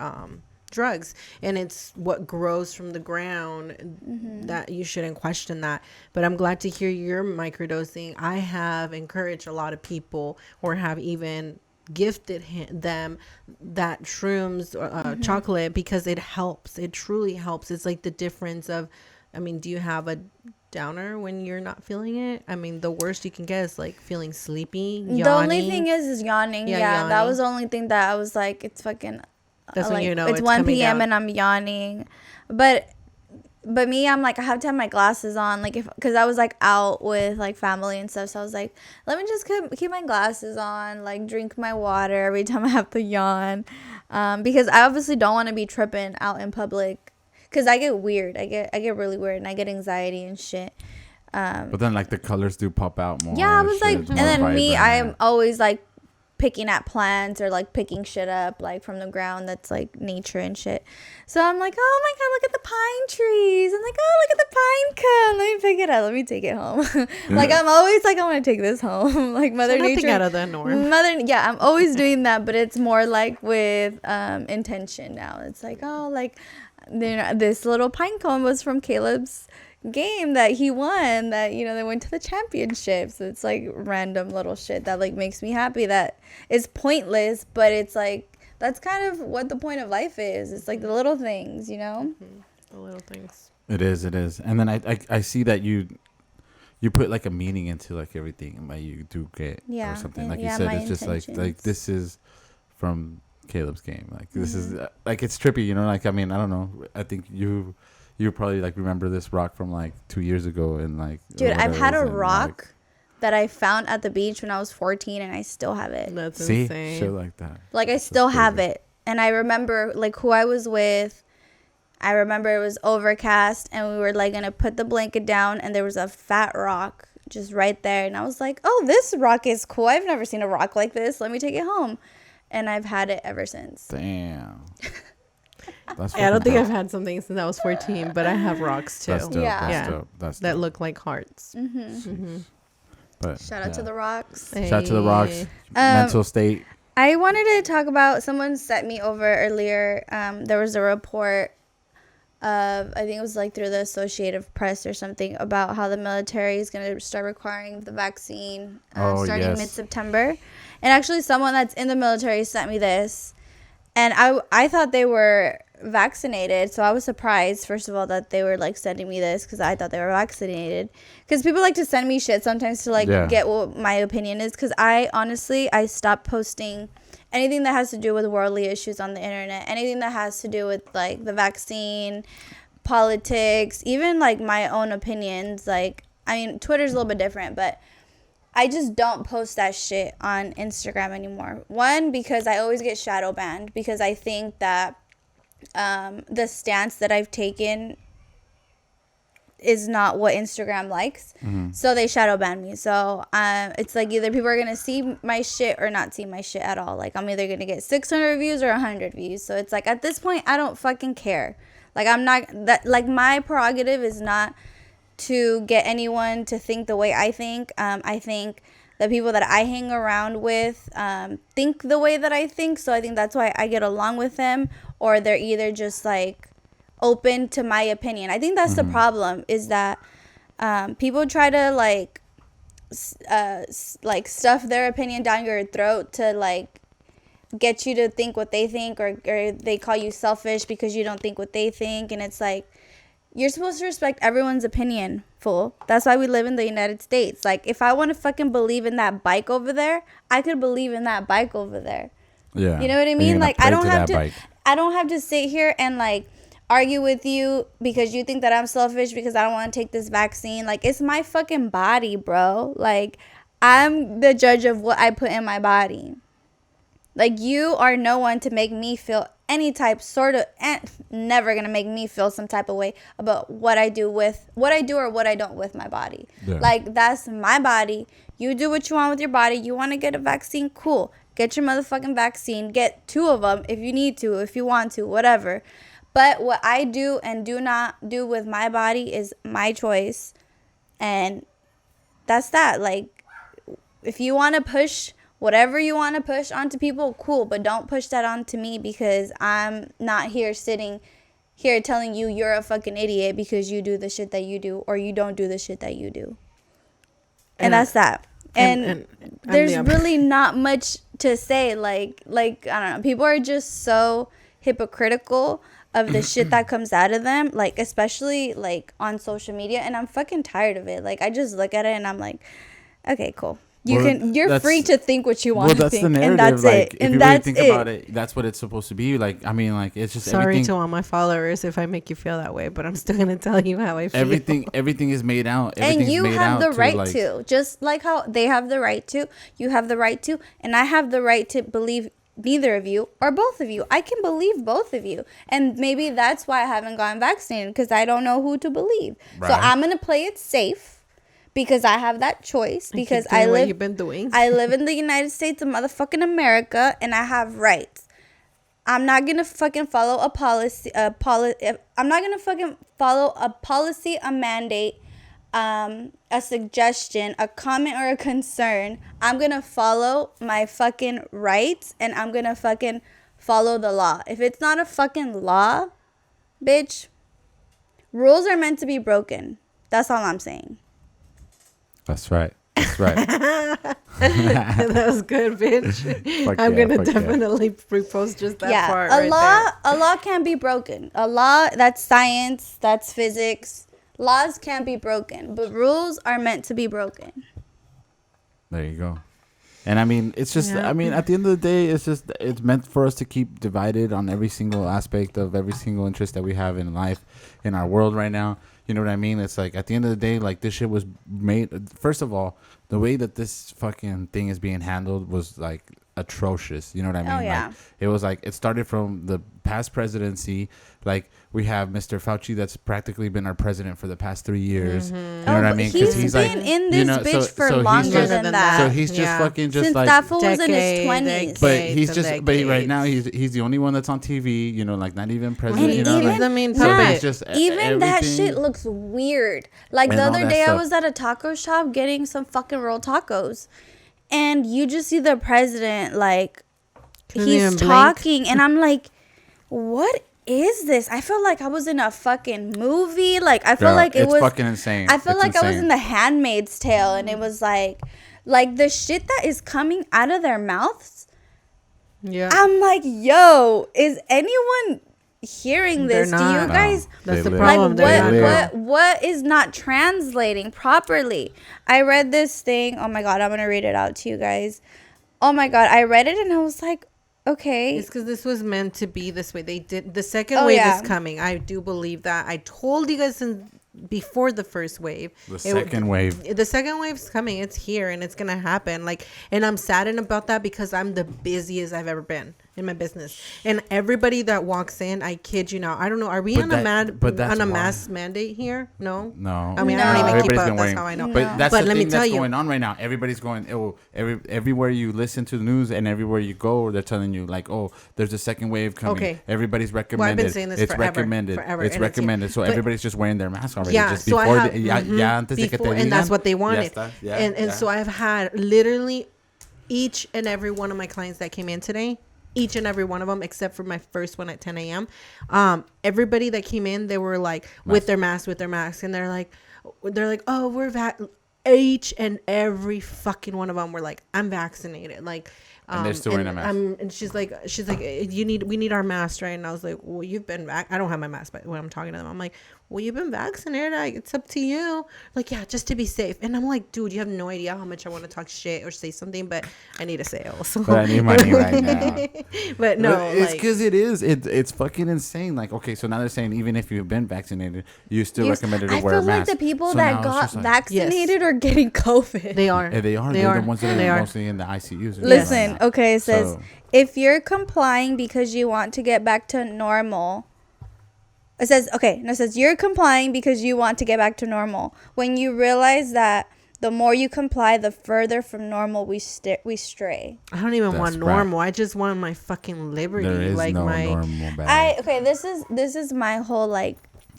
drugs, and it's what grows from the ground that you shouldn't question that. But I'm glad to hear you're microdosing. I have encouraged a lot of people, or have even gifted them that shrooms chocolate, because it helps. It truly helps. It's like the difference of, I mean, do you have a downer when you're not feeling it? I mean, the worst you can get is like feeling sleepy, yawning. The only thing is yawning. Yeah, yawning. That was the only thing that I was like, it's fucking that's like, when you know it's 1 p.m. down. and I'm yawning. But me, I'm like, I have to have my glasses on, like, because I was like out with like family and stuff, so I was like, let me just keep my glasses on, like drink my water every time I have to yawn, because I obviously don't want to be tripping out in public, because I get weird, I get really weird, and I get anxiety and shit. But then like the colors do pop out more. Yeah, I was like, it's and more then me, vibrant. I'm always like picking at plants, or like picking shit up like from the ground that's like nature and shit. So I'm like, oh my god, look at the pine trees. I'm like, oh, look at the pine cone. Let me pick it up. Let me take it home. Like I'm always like, I want to take this home. Like Mother Nature. Out of the norm. Yeah, I'm always doing that, but it's more like with intention now. It's like, oh, like, you know, this little pine cone was from Caleb's game that he won, that, you know, they went to the championships. It's like random little shit that like makes me happy, that is pointless, but it's like that's kind of what the point of life is. It's like the little things, you know. The little things. It is. And then I see that you you put like a meaning into like everything that you do get or something. Like you said, it's just like this is from Caleb's game. Like this is like it's trippy, you know. Like I mean, I don't know. I think you probably like remember this rock from like 2 years ago and like. Dude, I've had a rock that I found at the beach when I was 14, and I still have it. That's See? insane. Shit like that. Like I still have it, and I remember like who I was with. I remember it was overcast, and we were like gonna put the blanket down, and there was a fat rock just right there, and I was like, "Oh, this rock is cool. I've never seen a rock like this. Let me take it home," and I've had it ever since. Damn. That's I don't think I've had something since I was 14, but I have rocks too. That's dope. Yeah. That's Yeah. dope. That's That dope. look like hearts. But Shout out to the rocks. shout out to the rocks. Hey. Mental state. I wanted to talk about, someone sent me over earlier. There was a report of, I think it was like through the Associated Press or something, about how the military is going to start requiring the vaccine starting mid-September. And actually someone that's in the military sent me this. And I thought they were vaccinated, so I was surprised, first of all, that they were like sending me this, because I thought they were vaccinated. Because people like to send me shit sometimes to like get what my opinion is, because I stopped posting anything that has to do with worldly issues on the internet, anything that has to do with like the vaccine, politics, even like my own opinions. Like, I mean, Twitter's a little bit different, but I just don't post that shit on Instagram anymore. One, because I always get shadow banned, because I think that the stance that I've taken is not what Instagram likes. So they shadow ban me. So it's like either people are going to see my shit or not see my shit at all. Like I'm either going to get 600 views or 100 views. So it's like at this point, I don't fucking care. Like I'm not that, like my prerogative is not to get anyone to think the way I think. I think the people that I hang around with think the way that I think. So I think that's why I get along with them, or they're either just like open to my opinion. I think that's the problem, is that people try to like stuff their opinion down your throat to like get you to think what they think, or they call you selfish because you don't think what they think. And it's like, you're supposed to respect everyone's opinion, fool. That's why we live in the United States. Like, if I want to fucking believe in that bike over there, I could believe in that bike over there. Yeah. You know what I mean? Like, I don't have to sit here and like argue with you because you think that I'm selfish because I don't want to take this vaccine. Like, it's my fucking body, bro. Like, I'm the judge of what I put in my body. Like, you are no one to make me feel any type sort of, never gonna make me feel some type of way about what I do or what I don't with my body. Yeah. Like, that's my body. You do what you want with your body. You want to get a vaccine? Cool. Get your motherfucking vaccine. Get 2 of them if you need to, if you want to, whatever. But what I do and do not do with my body is my choice. And that's that. Like, if you want to push whatever you want to push onto people, cool. But don't push that onto me, because I'm not here sitting here telling you you're a fucking idiot because you do the shit that you do, or you don't do the shit that you do. And that's that. And there's really not much to say. Like, I don't know. People are just so hypocritical of the shit that comes out of them, like, especially like on social media. And I'm fucking tired of it. Like, I just look at it and I'm like, okay, cool. You're free to think what you want to think. Well, that's the narrative. And that's like, it. If and you that's really think about it, that's what it's supposed to be. Like, I mean, like, it's just sorry everything. to all my followers if I make you feel that way, but I'm still gonna tell you how I feel. Everything is made out. And you have the right to, just like how they have the right to. You have the right to, and I have the right to believe neither of you or both of you. I can believe both of you, and maybe that's why I haven't gotten vaccinated, because I don't know who to believe. Right. So I'm gonna play it safe. Because I have that choice. Because I live. What you've been doing. I live in the United States of motherfucking America, and I have rights. I'm not gonna fucking follow a policy. I'm not gonna fucking follow a policy, a mandate, a suggestion, a comment, or a concern. I'm gonna follow my fucking rights, and I'm gonna fucking follow the law. If it's not a fucking law, bitch, rules are meant to be broken. That's all I'm saying. That's right. That's right. That was good, bitch. I'm gonna definitely repost just that part. A law can't be broken. A law, that's science, that's physics. Laws can't be broken, but rules are meant to be broken. There you go. And I mean, it's just, I mean, at the end of the day, it's meant for us to keep divided on every single aspect of every single interest that we have in life, in our world right now. You know what I mean? It's like, at the end of the day, like, this shit was made, first of all, the way that this fucking thing is being handled was, like, atrocious. You know what I mean? Oh, yeah. Like, it was like, it started from the past presidency. Like, we have Mr. Fauci that's practically been our president for the past 3 years. You know what I mean? He's been in this bitch for longer than that. So he's just fucking just since like that fool was in his 20s. But he's just, but right now he's the only one that's on TV. You know, like not even president. You know, he's like, the main so puppet. he's just even that shit looks weird. Like the other day, I was at a taco shop getting some fucking rolled tacos, and you just see the president like he's talking, and I'm like, what is this? I feel like I was in a fucking movie. Like I feel like it was fucking insane. I feel like I was in The Handmaid's Tale, and it was like the shit that is coming out of their mouths. Yeah, I'm like, yo, is anyone hearing this? Do you guys? That's the Like problem. what is not translating properly? I read this thing. Oh my god, I'm gonna read it out to you guys. Oh my god, I read it and I was like, okay. It's because this was meant to be this way. They did the second wave is coming. I do believe that. I told you guys before the first wave. The second wave's coming. It's here and it's gonna happen. Like, and I'm saddened about that because I'm the busiest I've ever been in my business. And everybody that walks in, I kid you not. I don't know. Are we on a mask mandate here? No. I mean, I don't even keep up. That's how I know. But that's the thing that's going on right now. Everybody's going. Oh, everywhere you listen to the news and everywhere you go, they're telling you like, oh, there's a second wave coming. Okay. Everybody's recommended. Well, I've been saying this it's forever, recommended. forever, It's recommended. So everybody's just wearing their mask already. Yeah. Just So before I have, and that's what they wanted. And so I've had literally each and every one of my clients that came in today. Each and every one of them, except for my first one at 10 a.m. Everybody that came in, they were like with their mask, and they're like, oh, we're each and every fucking one of them were like, I'm vaccinated. Like, and they're still wearing a mask. And she's like, we need our mask, right? And I was like, well, you've been I don't have my mask, but when I'm talking to them, I'm like, well, you've been vaccinated. It's up to you. Like, yeah, just to be safe. And I'm like, dude, you have no idea how much I want to talk shit or say something, but I need a sale. So. But I need money right now. But no, it's because it's fucking insane. Like, okay, so now they're saying even if you've been vaccinated, you still recommended to wear a mask. I feel like the people that got vaccinated are getting COVID. They are. They're the ones that are mostly in the ICUs. Listen, okay, it says if you're complying because you want to get back to normal. It says you're complying because you want to get back to normal. When you realize that the more you comply, the further from normal we stray. I don't even want normal. I just want my fucking liberty. There is like no my normal bad. This is my whole like.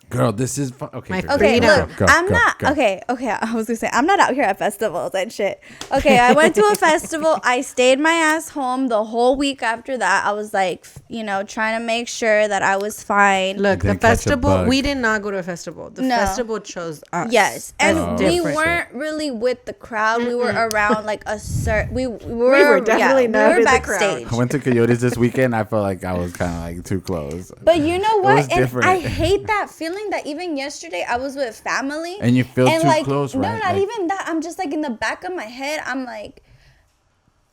Girl, this is okay. Look, I'm not okay. I was gonna say I'm not out here at festivals and shit. Okay, I went to a festival. I stayed my ass home the whole week after that. I was like, trying to make sure that I was fine. Look, the festival. We did not go to a festival. The festival chose us. Yes, and we weren't really with the crowd. We were around like a certain. We were definitely not. We were backstage. I went to Coyotes this weekend. I felt like I was kind of like too close. But you know what? And I hate that feeling. That even yesterday I was with family and you feel too close, right? No, not even that. I'm just like in the back of my head, I'm like,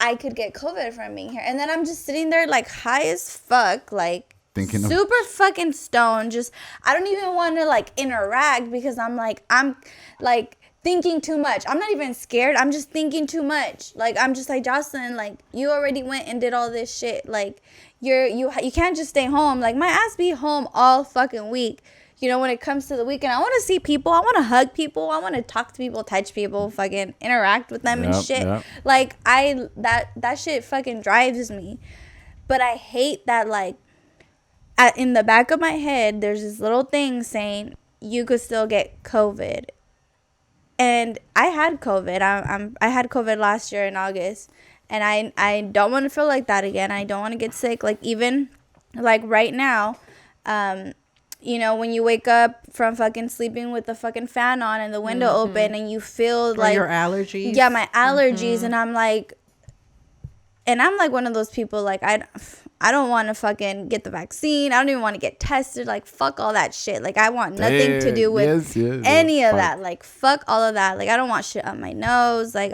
I could get COVID from being here, and then I'm just sitting there like high as fuck, like thinking super fucking stoned. Just I don't even want to like interact because I'm like thinking too much. I'm not even scared. I'm just thinking too much. Like I'm just like, Jocelyn, like you already went and did all this shit. Like you can't just stay home. Like my ass be home all fucking week. When it comes to the weekend, I want to see people. I want to hug people. I want to talk to people, touch people, fucking interact with them and shit. Yep. Like that shit fucking drives me. But I hate that like in the back of my head, there's this little thing saying you could still get COVID. And I had COVID. I had COVID last year in August, and I don't want to feel like that again. I don't want to get sick. Like even like right now, when you wake up from fucking sleeping with the fucking fan on and the window open and you feel like your allergies. Yeah, my allergies. And I'm like one of those people like I don't want to fucking get the vaccine. I don't even want to get tested. Like, fuck all that shit. Like, I want nothing to do with any of that. Like, fuck all of that. Like, I don't want shit on my nose. Like,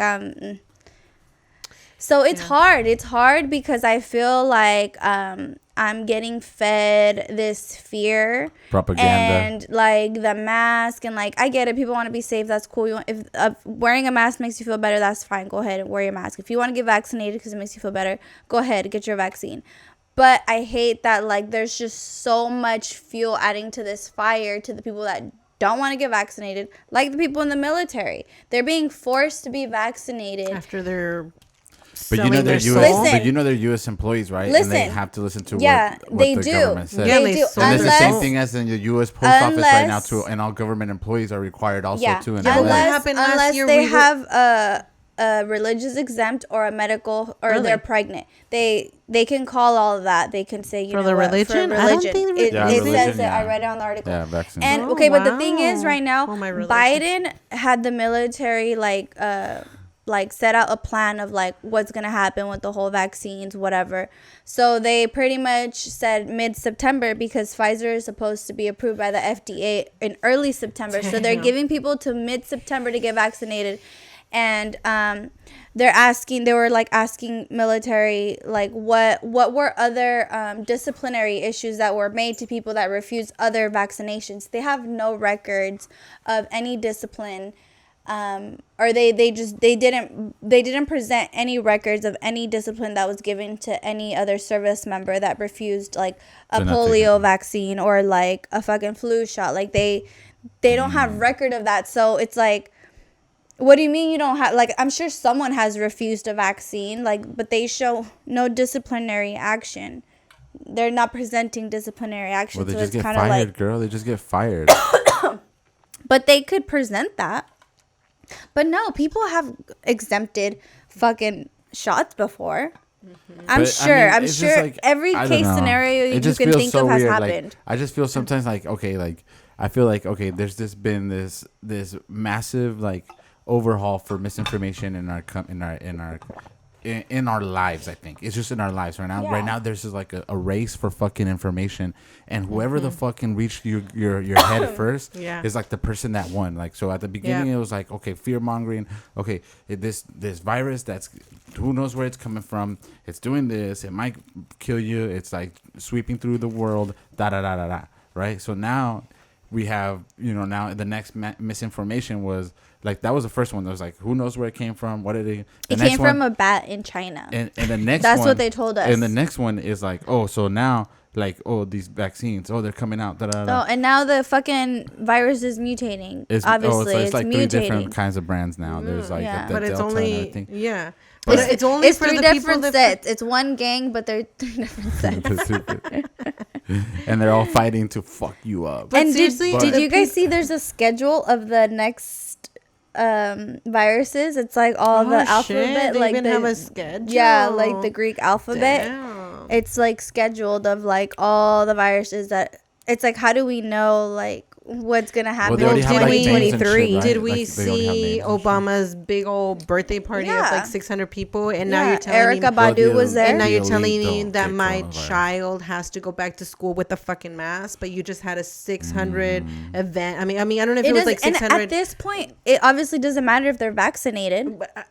so it's hard. It's hard because I feel like I'm getting fed this fear, propaganda, and like the mask, and like I get it. People want to be safe. That's cool. If wearing a mask makes you feel better, that's fine. Go ahead and wear your mask. If you want to get vaccinated because it makes you feel better, go ahead, get your vaccine. But I hate that like there's just so much fuel adding to this fire to the people that don't want to get vaccinated, like the people in the military. They're being forced to be vaccinated after they're but you know they're U.S. But you know they're U.S. employees, right? Listen, and they have to listen to what they the do. Government says. Yeah, they do. And it's the same thing as in the U.S. Post Office right now too, and all government employees are required also to. Unless they have a religious exempt or a medical, or they're pregnant, they can call all of that. They can say for religion. I don't think it says it. I read it on the article. Yeah, vaccine. And but the thing is, right now, Biden had the military like set out a plan of like what's gonna happen with the whole vaccines, whatever. So they pretty much said mid-September, because Pfizer is supposed to be approved by the FDA in early September. So they're giving people to mid-September to get vaccinated. And they were asking military, like, what were other disciplinary issues that were made to people that refused other vaccinations. They have no records of any discipline, or they didn't present any records of any discipline that was given to any other service member that refused like a polio vaccine or like a fucking flu shot. Like they don't have record of that. So it's like, what do you mean you don't have, like, I'm sure someone has refused a vaccine, like, but they show no disciplinary action. They're not presenting disciplinary action. Well, they so just it's get kind of fired, like, girl. They just get fired. But they could present that. But no, people have exempted fucking shots before. Mm-hmm. I'm sure like, every case scenario you can think of has happened. Like, I just feel sometimes like, okay, like I feel like, okay, there's been this massive like overhaul for misinformation in our lives. I think it's just in our lives right now. Yeah. Right now, there's just like a race for fucking information, and whoever the fucking reached your head first is like the person that won. Like, so at the beginning, it was like, okay, fear mongering. Okay, this virus that's who knows where it's coming from. It's doing this. It might kill you. It's like sweeping through the world. Da da da da da. Right. So now we have, now the next misinformation was. Like, that was the first one that was like, who knows where it came from? What did it... It came from a bat in China. And the next That's what they told us. And the next one is like, oh, so now, like, oh, these vaccines, oh, they're coming out. Da, da, da. Oh, and now the fucking virus is mutating. Obviously, it's like mutating. 3 different kinds of brands now. There's like the but it's Delta only... and Yeah. But it's only for 3 the different people sets. It's one gang, but they're 3 different sets. And they're all fighting to fuck you up. But and did you guys see there's a schedule of the next viruses? It's like all the alphabet. They like even have a schedule. Yeah, like the Greek alphabet. Damn. It's like scheduled of like all the viruses that. It's like, how do we know like what's gonna happen in 2023? Did we see Obama's big old birthday party of like 600 people? And now you're telling me Erica Badu was there. And now you're telling me that my child has to go back to school with a fucking mask, but you just had a 600 event. I mean, I don't know if it was like 600. And at this point, it obviously doesn't matter if they're vaccinated. But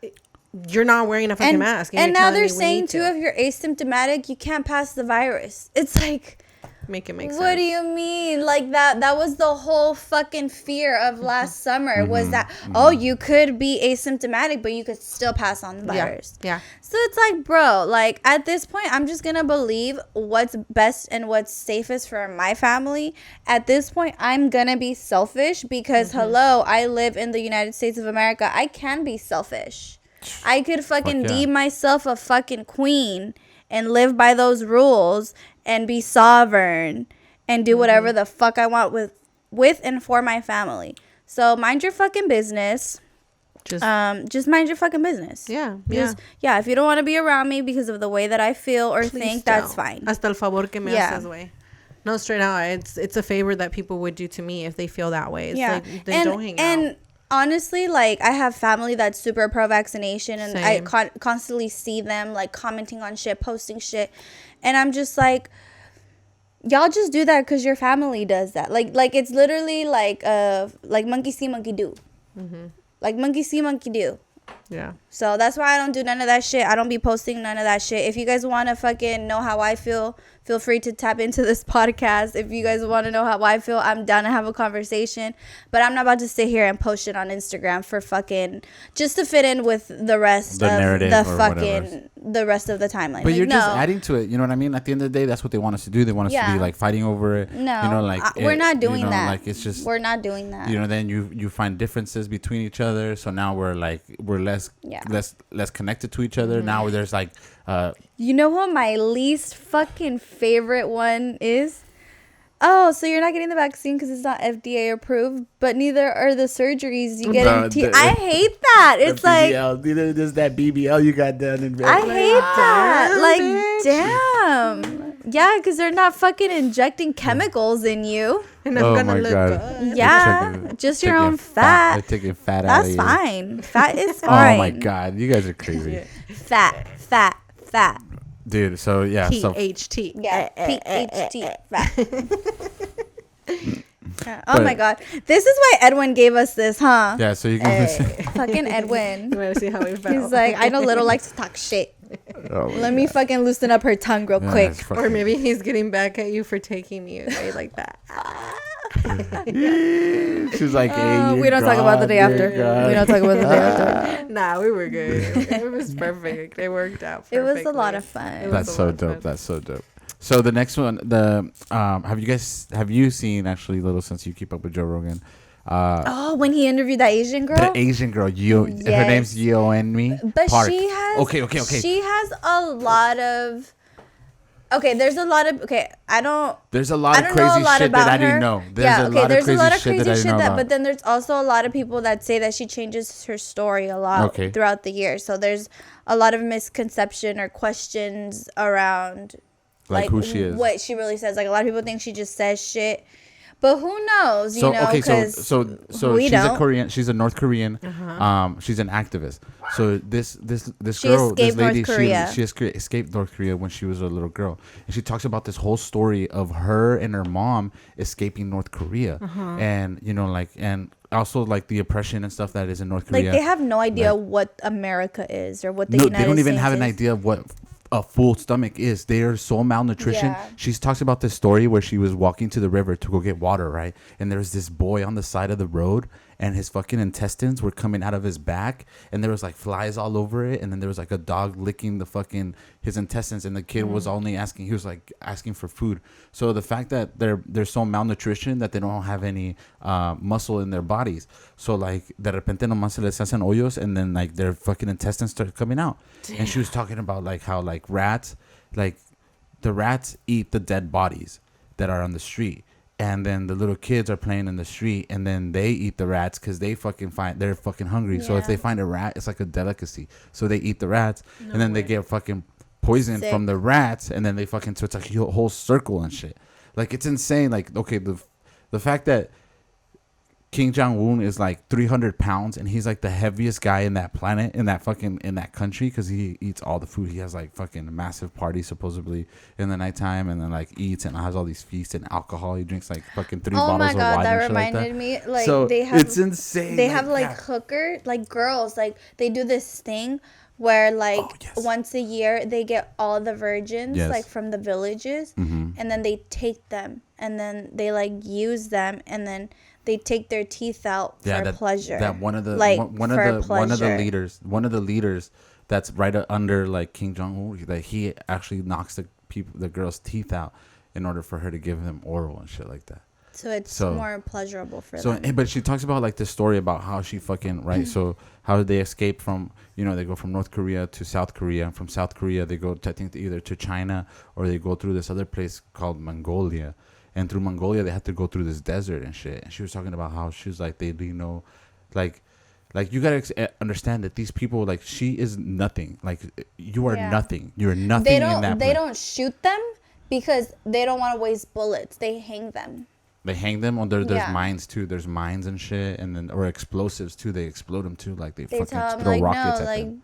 you're not wearing a fucking mask. And now they're saying too, if you're asymptomatic, you can't pass the virus. It's like, make it make sense. What do you mean? Like that was the whole fucking fear of last summer was that, oh, you could be asymptomatic, but you could still pass on the virus. Yeah. So it's like, bro, like at this point, I'm just going to believe what's best and what's safest for my family. At this point, I'm going to be selfish because, hello, I live in the United States of America. I can be selfish. I could fucking deem myself a fucking queen and live by those rules and be sovereign and do whatever the fuck I want with and for my family. So mind your fucking business. Just mind your fucking business. Yeah. If you don't want to be around me because of the way that I feel or think, that's fine. Hasta el favor que me haces, güey. No, straight out. It's a favor that people would do to me if they feel that way. It's like, then don't hang out. And honestly, like, I have family that's super pro-vaccination, and I constantly see them, like, commenting on shit, posting shit. And I'm just like, y'all just do that because your family does that. Like it's literally like monkey see, monkey do. Like monkey see, monkey do. Yeah. So that's why I don't do none of that shit. I don't be posting none of that shit. If you guys want to fucking know how I feel free to tap into this podcast. If you guys want to know how I feel, I'm down to have a conversation. But I'm not about to sit here and post it on Instagram for fucking just to fit in with the rest The of narrative the or fucking whatever. the rest of the timeline. But Like, you're no. just adding to it. You know what I mean? At the end of the day, that's what they want us to do. They want us to Yeah. be like fighting over it. No, you know, like we're not doing you know, that. Like it's just We're not doing that. you know. Then you find differences between each other. So now we're less Yeah. less connected to each other. Now there's like You know what my least fucking favorite one is? Oh, so you're not getting the vaccine because it's not FDA approved, but neither are the surgeries you get. I hate that. It's like, neither does that BBL you got done in I hate that. Like, bitch. damn. Yeah, because they're not fucking injecting chemicals in you. And I'm Oh gonna my look God. good. Yeah, just your own fat. They're taking fat out of That's you. fine. Fat is fine. Oh my God, you guys are crazy, Fat. dude. So yeah, so PHT. Yeah, PHT. Fat. Yeah. Oh But- my God. This is why Edwin gave us this, huh? yeah, so you can. Fucking Edwin. You want to see how we felt? He's like, I know Little likes to talk shit. Oh my Let me fucking loosen up her tongue real Yeah, quick. it's Or fucking- maybe he's getting back at you for taking me away like that. She's like, hey, We don't talk about the day after. We don't talk about the day after. Nah, we were good. It was perfect. It worked out It perfectly. was a lot of It fun. was That's a so lot of dope. fun. That's so dope. So the next one, have you seen actually, Little, since you keep up with Joe Rogan, Oh, when he interviewed that Asian girl? the Asian girl, her Yes. name's Yeonmi But Park. she has Okay. She has a lot of there's a lot of There's a lot I of don't know a crazy lot shit about that I her. didn't know. There's a lot of crazy that I didn't shit know that, about. but then there's also a lot of people that say that she changes her story a lot Okay. throughout the year. So there's a lot of misconception or questions around Like who she is. what she really says. Like a lot of people think she just says shit, but who knows? You So know, okay, because so we she's don't. a Korean. She's a North Korean. She's an activist. So this She girl, this escaped North lady, Korea. she escaped North Korea when she was a little girl, and she talks about this whole story of her and her mom escaping North Korea, and you know, like, and also like the oppression and stuff that is in North Korea. Like they have no idea Like- what America is or what the No, United they don't even States have an is. idea of what a full stomach is. They are so malnutrition. Yeah. She talks about this story where she was walking to the river to go get water, right? And there was this boy on the side of the road, and his fucking intestines were coming out of his back, and there was like flies all over it, and then there was like a dog licking the fucking his intestines, and the kid was only asking, he was like asking for food. So the fact that they're so malnutrition that they don't have any muscle in their bodies, so like de repente nomás se les hacen hoyos, and then like their fucking intestines start coming out. And she was talking about like how like rats, like the rats eat the dead bodies that are on the street, and then the little kids are playing in the street, and then they eat the rats because they're fucking hungry. So if Yeah. they find a rat, it's like a delicacy. So they eat the rats, and then they get fucking poisoned Sick. from the rats, and then they fucking, so it's like a whole circle and shit. Like it's insane. Like okay, the fact that Kim Jong-un is like 300 pounds, and he's like the heaviest guy in that planet, in that country, because he eats all the food. He has like fucking massive parties supposedly in the nighttime, and then like eats and has all these feasts and alcohol. He drinks like fucking 3 Oh bottles my of God, wine that and shit like reminded that. me. Like So they have, it's insane. they have like that. like girls, like they do this thing where like Oh, yes. once a year they get all the virgins Yes. like from the villages, and then they take them and then they like use them and then they take their teeth out for pleasure. That one of the like one of for the pleasure. one of the leaders that's right under like Kim Jong-un, that he actually knocks the girl's teeth out in order for her to give him oral and shit like that. So it's So- more pleasurable for So, them. but she talks about like this story about how she fucking right. So how they escape from, you know, they go from North Korea to South Korea, and from South Korea they go to, I think, either to China or they go through this other place called Mongolia, and through Mongolia they have to go through this desert and shit. And she was talking about how she was like, they do know, like you gotta understand that these people, like, she is nothing. Like you are Yeah. nothing. You're nothing They in don't that. they place. don't shoot them because they don't want to waste bullets. They hang them. They hang them on there's Yeah. mines too. There's mines and shit, and then or explosives too. They explode them too. Like they They fucking tell them throw like rockets no, at like them.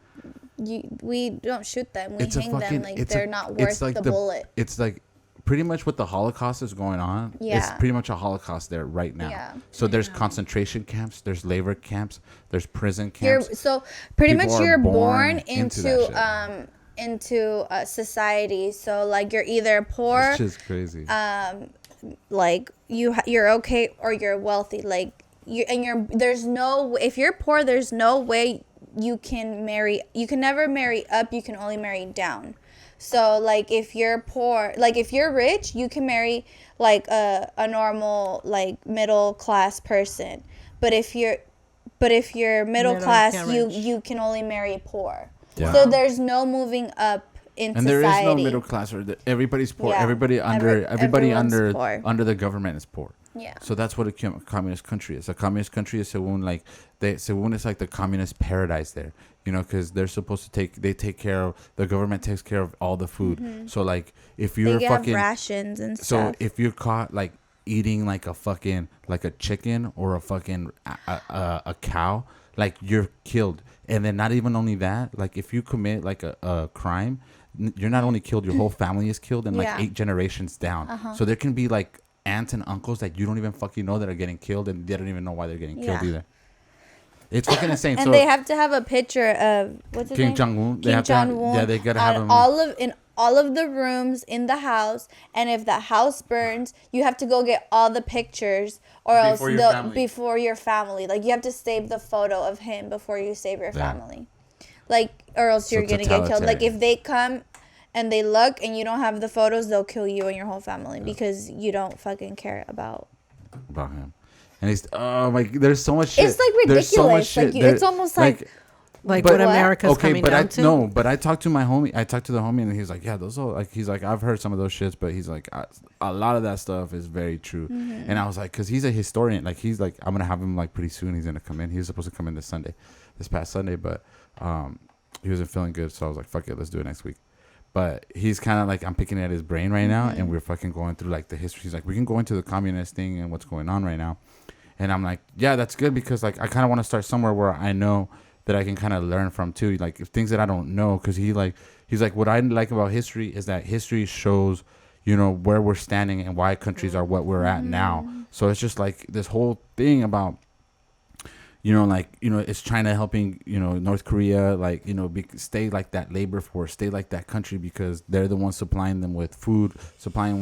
we don't shoot them. We It's a hang fucking. them like It's they're a, not it's worth like the bullet. It's like pretty much what the Holocaust is going on. It's Yeah. pretty much a Holocaust there right now. Yeah. So there's concentration camps, there's labor camps, there's prison You're camps. so pretty People much are you're born born into that into society. So like you're either poor, It's just crazy. like you're okay, or you're wealthy. Like there's no, if you're poor, there's no way you can marry. You can never marry up. You can only marry down. So like if you're poor, like if you're rich, you can marry like a normal like middle class person. But if you're middle class, you can only marry poor. Yeah. So there's no moving up in And society. there is no middle class, or everybody's poor. Yeah. Everybody Everyone's under poor. under the government is poor. Yeah. So that's what a communist country is. A communist country is según like según it's like the communist paradise there. You know, because they're supposed to take care of, the government takes care of all the food. So like if you're They have fucking rations and so stuff. if you're caught like eating like a fucking like a chicken or a fucking a cow, like you're killed. And then not even only that, like if you commit like a crime, you're not only killed, your whole family is killed, and like Yeah. 8 generations down. So there can be like aunts and uncles that you don't even fucking know that are getting killed, and they don't even know why they're getting killed Yeah. either. It's fucking insane. And so they have to have a picture of what's his Kim name? Jong-un. They Kim have to have- Jong-un. yeah, they gotta have him. in all of the rooms in the house, and if the house burns, you have to go get all the pictures, or else Before your family. before your family. Like you have to save the photo of him before you save your Yeah. family. Like, or else you're gonna get killed. Like totalitarian. if they come and they look and you don't have the photos, they'll kill you and your whole family because you don't fucking care about. him. And he's there's so much shit. It's like There's so much ridiculous. Like shit. it's almost like Like But- what America's okay, coming but down to. no, but I talked to my homie. I talked to the homie, and he's like, yeah, those are like, he's like, I've heard some of those shits, but he's like, a lot of that stuff is very true. And I was like, cause he's a historian. Like he's like, I'm gonna have him like pretty soon. He's gonna come in. He was supposed to come in this past Sunday, but he wasn't feeling good, so I was like, fuck it, let's do it next week. But he's kind of like, I'm picking at his brain right now, and we're fucking going through like the history. He's like, we can go into the communist thing and what's going on right now. And I'm like, yeah, that's good, because like I kind of want to start somewhere where I know that I can kind of learn from too, like if things that I don't know, because he's like, what I like about history is that history shows, you know, where we're standing and why countries are what we're at now. So it's just like this whole thing about, you know, like, you know, it's China helping, you know, North Korea, like, you know, stay like that labor force, stay like that country, because they're the ones supplying them with food, supplying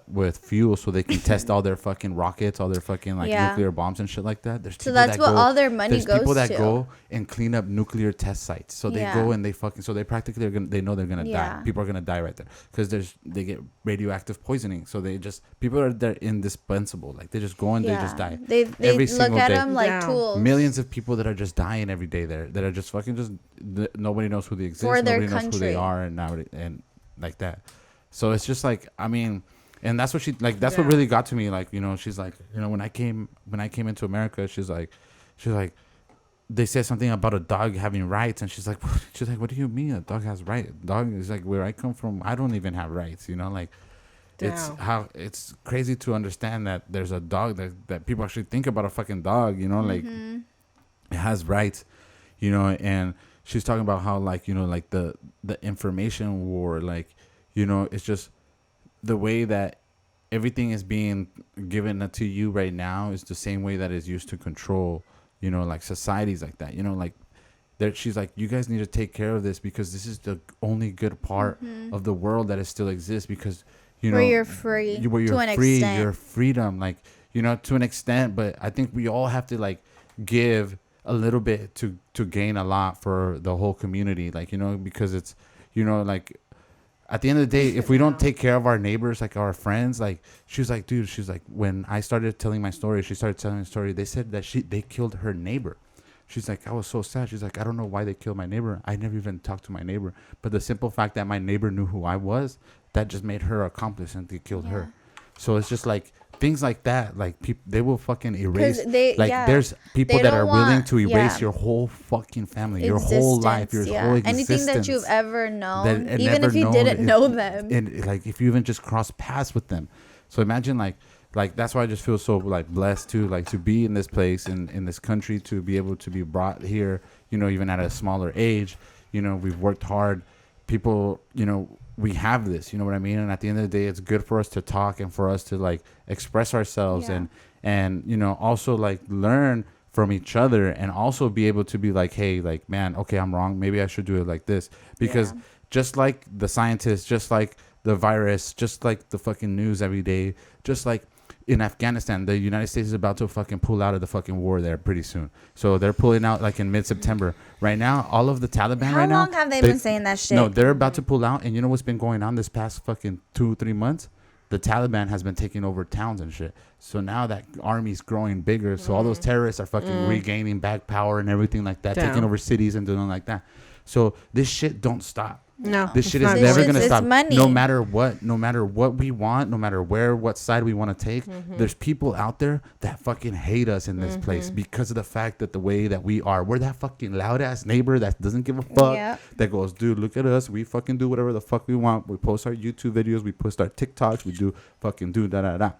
with fuel, so they can test all their fucking rockets, all their fucking like nuclear bombs and shit like that. There's so that's what all their money goes to. There's people that go and clean up nuclear test sites. So they go and they fucking, so they practically are gonna, they know they're gonna die. People are gonna die right there because they get radioactive poisoning. So they just, people are, they're indispensable. Like they just go and they just die. They every look single at day. them like tools. Millions of people that are just dying every day there, that are just fucking just nobody knows who they exist, For their nobody knows who they country. are, and like that. So it's just like, I mean, and that's what she like. That's what really got to me. Like, you know, she's like, you know, when I came into America, she's like, they said something about a dog having rights, and she's like, what do you mean a dog has rights? Dog is like, where I come from, I don't even have rights. You know, like, it's crazy to understand that there's a dog that people actually think about a fucking dog. You know, like it has rights. You know, and she's talking about how, like, you know, like the information war, like, you know, it's just the way that everything is being given to you right now is the same way that is used to control, you know, like societies like that, you know, like there, she's like, you guys need to take care of this, because this is the only good part of the world that it still exists, because, you know, where you're free, where you're to an free, extent. your freedom, like, you know, to an extent, but I think we all have to like give a little bit to gain a lot for the whole community, like, you know, because it's, you know, like, at the end of the day, if we don't take care of our neighbors, like our friends, like, she was like, dude, she's like, when I started telling my story, she started telling the story, they said that they killed her neighbor. She's like, I was so sad. She's like, I don't know why they killed my neighbor. I never even talked to my neighbor. But the simple fact that my neighbor knew who I was, that just made her accomplice, and they killed her. So it's just like things like that. Like, people, they will fucking erase. There's people that are willing to erase your whole fucking family, your whole life, your whole existence. Anything that you've ever known, even if you didn't know them. And like, if you even just cross paths with them. So imagine like like that's why I just feel so like blessed to like to be in this place in this country, to be able to be brought here, you know, even at a smaller age. You know, we've worked hard. People, you know, we have this, you know what I mean? And at the end of the day, it's good for us to talk and for us to like express ourselves and you know, also like learn from each other, and also be able to be like, hey, like, man, okay, I'm wrong. Maybe I should do it like this. Because just like the scientists, just like the virus, just like the fucking news every day, just like in Afghanistan, the United States is about to fucking pull out of the fucking war there pretty soon. So they're pulling out like in mid-September. Right now, all of the Taliban How right now. long have they been saying that shit? No, they're about to pull out. And you know what's been going on this past fucking 2-3 months? The Taliban has been taking over towns and shit. So now that army's growing bigger. So all those terrorists are fucking regaining back power and everything like that, taking over cities and doing like that. So this shit don't stop. No, This shit is not. never It's gonna stop. money. No matter what we want, no matter what side we want to take. There's people out there that fucking hate us in this place because of the fact that the way that we are. We're that fucking loud ass neighbor that doesn't give a fuck. Yep. That goes, dude, look at us. We fucking do whatever the fuck we want. We post our YouTube videos. We post our TikToks. We do fucking do da da da.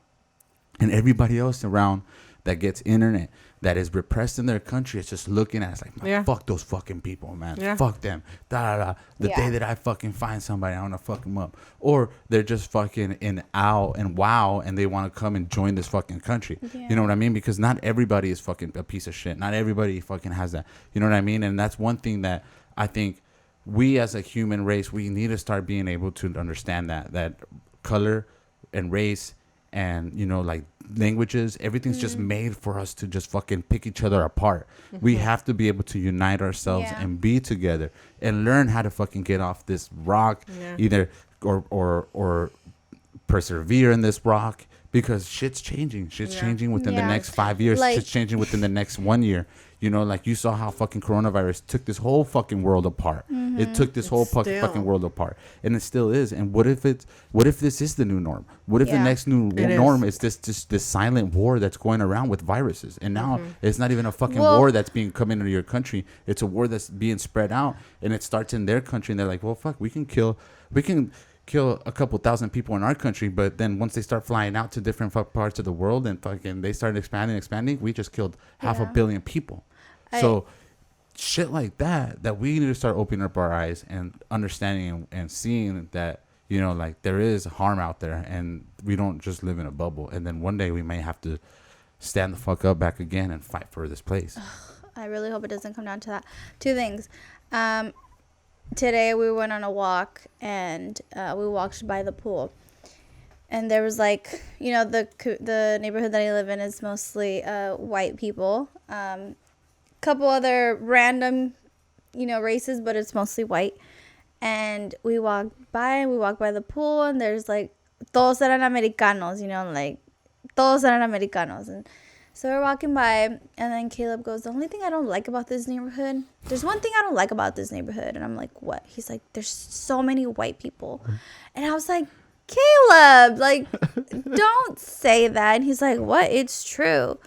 And everybody else around that gets internet, that is repressed in their country, it's just looking at us like, man, fuck those fucking people, man. Fuck them. Da da da. The day that I fucking find somebody, I want to fuck them up. Or they're just fucking in ow and wow, and they want to come and join this fucking country. You know what I mean? Because not everybody is fucking a piece of shit. Not everybody fucking has that. You know what I mean? And that's one thing that I think we as a human race, we need to start being able to understand that color and race and, you know, like languages, everything's just made for us to just fucking pick each other apart. We have to be able to unite ourselves and be together and learn how to fucking get off this rock, either or persevere in this rock, because shit's changing. Shit's changing within the next 5 years. Like, shit's changing within the next 1 year. You know, like you saw how fucking coronavirus took this whole fucking world apart. It took this whole fucking world apart, and it still is. And what if this is the new norm? What if the next new norm is this silent war that's going around with viruses? And now it's not even a fucking war that's being come into your country. It's a war that's being spread out, and it starts in their country. And they're like, well, fuck, we can kill a couple thousand people in our country, but then once they start flying out to different parts of the world and fucking they start expanding, we just killed half a billion people. So shit like that we need to start opening up our eyes and understanding and seeing that, you know, like there is harm out there and we don't just live in a bubble. And then one day we may have to stand the fuck up back again and fight for this place. I really hope it doesn't come down to that. Two things. Today we went on a walk and we walked by the pool. And there was like, you know, the neighborhood that I live in is mostly white people. Couple other random, you know, races, but it's mostly white. And we walked by the pool, and there's like, todos eran americanos, you know, like, todos eran americanos. And so we're walking by, and then Caleb goes, the only thing I don't like about this neighborhood, there's one thing I don't like about this neighborhood. And I'm like, what? He's like, there's so many white people. And I was like, Caleb, like, don't say that. And he's like, what? It's true.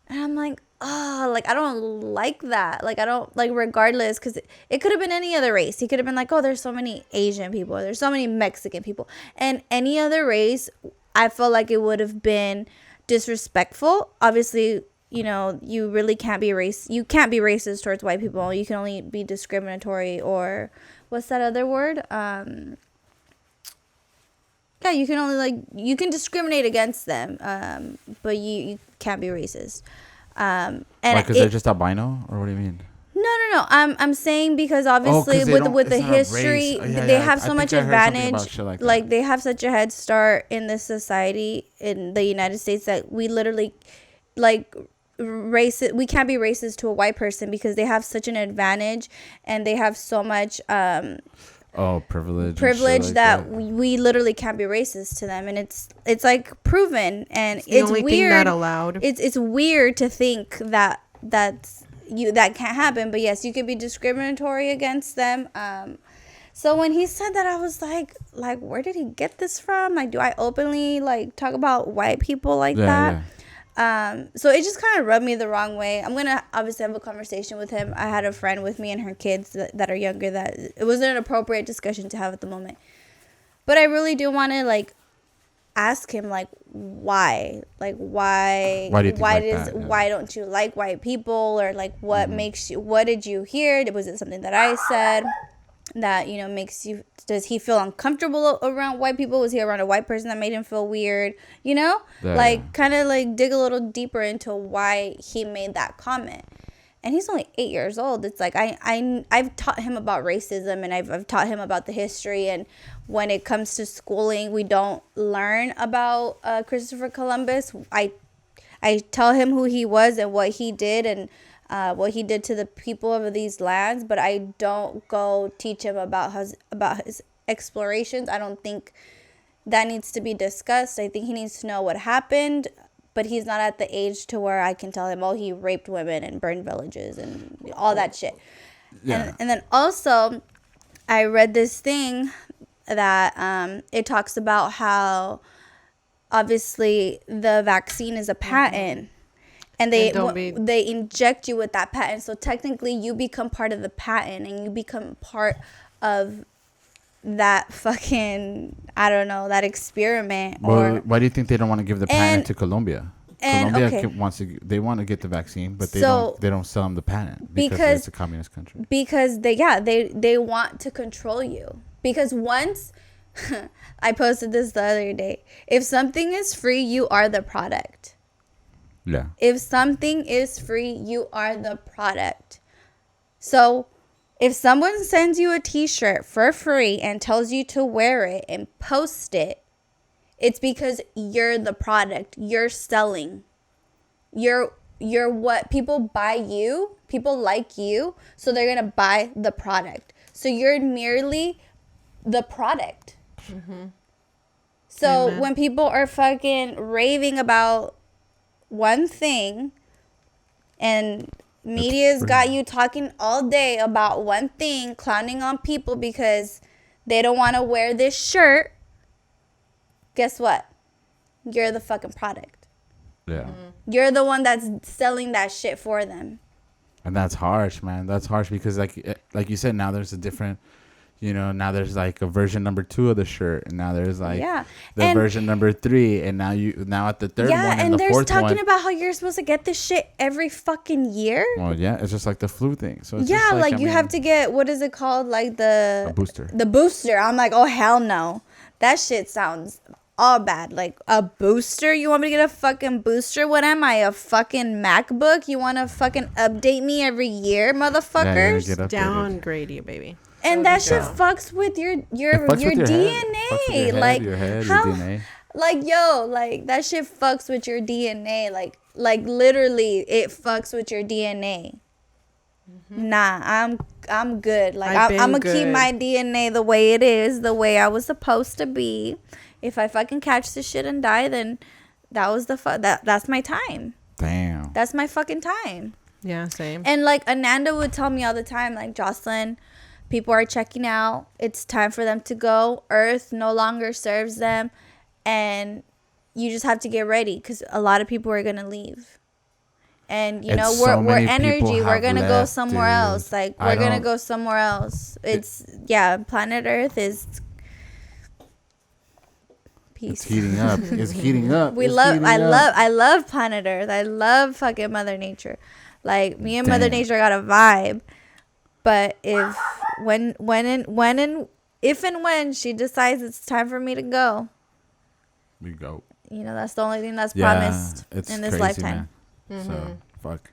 And I'm like, oh, like, I don't like that. Like, I don't, like, regardless, because it could have been any other race. He could have been like, oh, there's so many Asian people. There's so many Mexican people. And any other race, I felt like it would have been disrespectful. Obviously, you know, you really can't be you can't be racist towards white people. You can only be discriminatory, or what's that other word? Yeah, you can only, like, you can discriminate against them, but you can't be racist. And because they're just albino, or what do you mean? No. I'm saying because obviously with the history, they have so much advantage. Like they have such a head start in this society in the United States that we literally, like, we can't be racist to a white person because they have such an advantage and they have so much privilege like that we literally can't be racist to them. And it's like proven, and it's only weird thing not allowed. It's weird to think that that can't happen, but yes, you could be discriminatory against them. So when he said that, I was like where did he get this from? Like, do I openly, like, talk about white people like that? So it just kind of rubbed me the wrong way. I'm gonna obviously have a conversation with him. I had a friend with me and her kids that are younger, that it wasn't an appropriate discussion to have at the moment, but I really do want to, like, ask him like why Why do you think like that? Yeah. why don't you like white people, or like what makes you, what did you hear, was it something that I said that, you know, makes you, does he feel uncomfortable around white people, was he around a white person that made him feel weird, you know? Yeah, like yeah. kind of like dig a little deeper into why he made that comment. And he's only 8 years old. It's like I've taught him about racism, and I've taught him about the history. And when it comes to schooling, we don't learn about Christopher Columbus. I tell him who he was and what he did, and what he did to the people of these lands. But I don't go teach him about his explorations. I don't think that needs to be discussed. I think he needs to know what happened. But he's not at the age to where I can tell him, oh, he raped women and burned villages and all that shit. Yeah. And then also, I read this thing that it talks about how obviously the vaccine is a patent. And they inject you with that patent. So technically, you become part of the patent, and you become part of that fucking, I don't know, that experiment. Well, why do you think they don't want to give the patent to Colombia? Colombia okay. they want to get the vaccine, but they So- don't sell them the patent because it's a communist country. Because they want to control you. Because once I posted this the other day, if something is free, you are the product. Yeah. If something is free, you are the product. So if someone sends you a t-shirt for free and tells you to wear it and post it, it's because you're the product. You're selling. You're what people buy you. People like you, so they're going to buy the product. So you're merely the product. Mm-hmm. So Amen. when people are fucking raving about one thing, and media's got you talking all day about one thing, clowning on people because they don't want to wear this shirt, guess what? You're the fucking product. Yeah. Mm-hmm. You're the one that's selling that shit for them. And that's harsh, man. That's harsh because like you said, now there's a different, you know, now there's like a version number 2 of the shirt, and now there's like the version number 3, and now at the third one and the fourth one. Yeah, and they're talking about how you're supposed to get this shit every fucking year. Well, yeah, it's just like the flu thing. So it's yeah, just like you have to get, what is it called? Like a booster. The booster. I'm like, oh hell no. That shit sounds all bad. Like a booster? You want me to get a fucking booster? What am I, a fucking MacBook? You want to fucking update me every year, motherfuckers? Yeah, Downgrade you, baby. And that shit fucks with your DNA. Like your head, how, your DNA. Like yo, like that shit fucks with your DNA. Like literally, it fucks with your DNA. Mm-hmm. Nah, I'm good. Like I'm gonna keep my DNA the way it is, the way I was supposed to be. If I fucking catch this shit and die, then that was that's my time. Damn. That's my fucking time. Yeah, same. And like Ananda would tell me all the time, like, Jocelyn, people are checking out. It's time for them to go. Earth no longer serves them. And you just have to get ready because a lot of people are going to leave. And, you know, we're energy. We're going to go somewhere else. Like, we're going to go somewhere else. Planet Earth is peace. It's heating up. It's heating up. I love planet Earth. I love fucking Mother Nature. Like, me and Mother Nature got a vibe. But if when she decides it's time for me to go, we go. You know, that's the only thing that's promised in this lifetime. Mm-hmm. So fuck.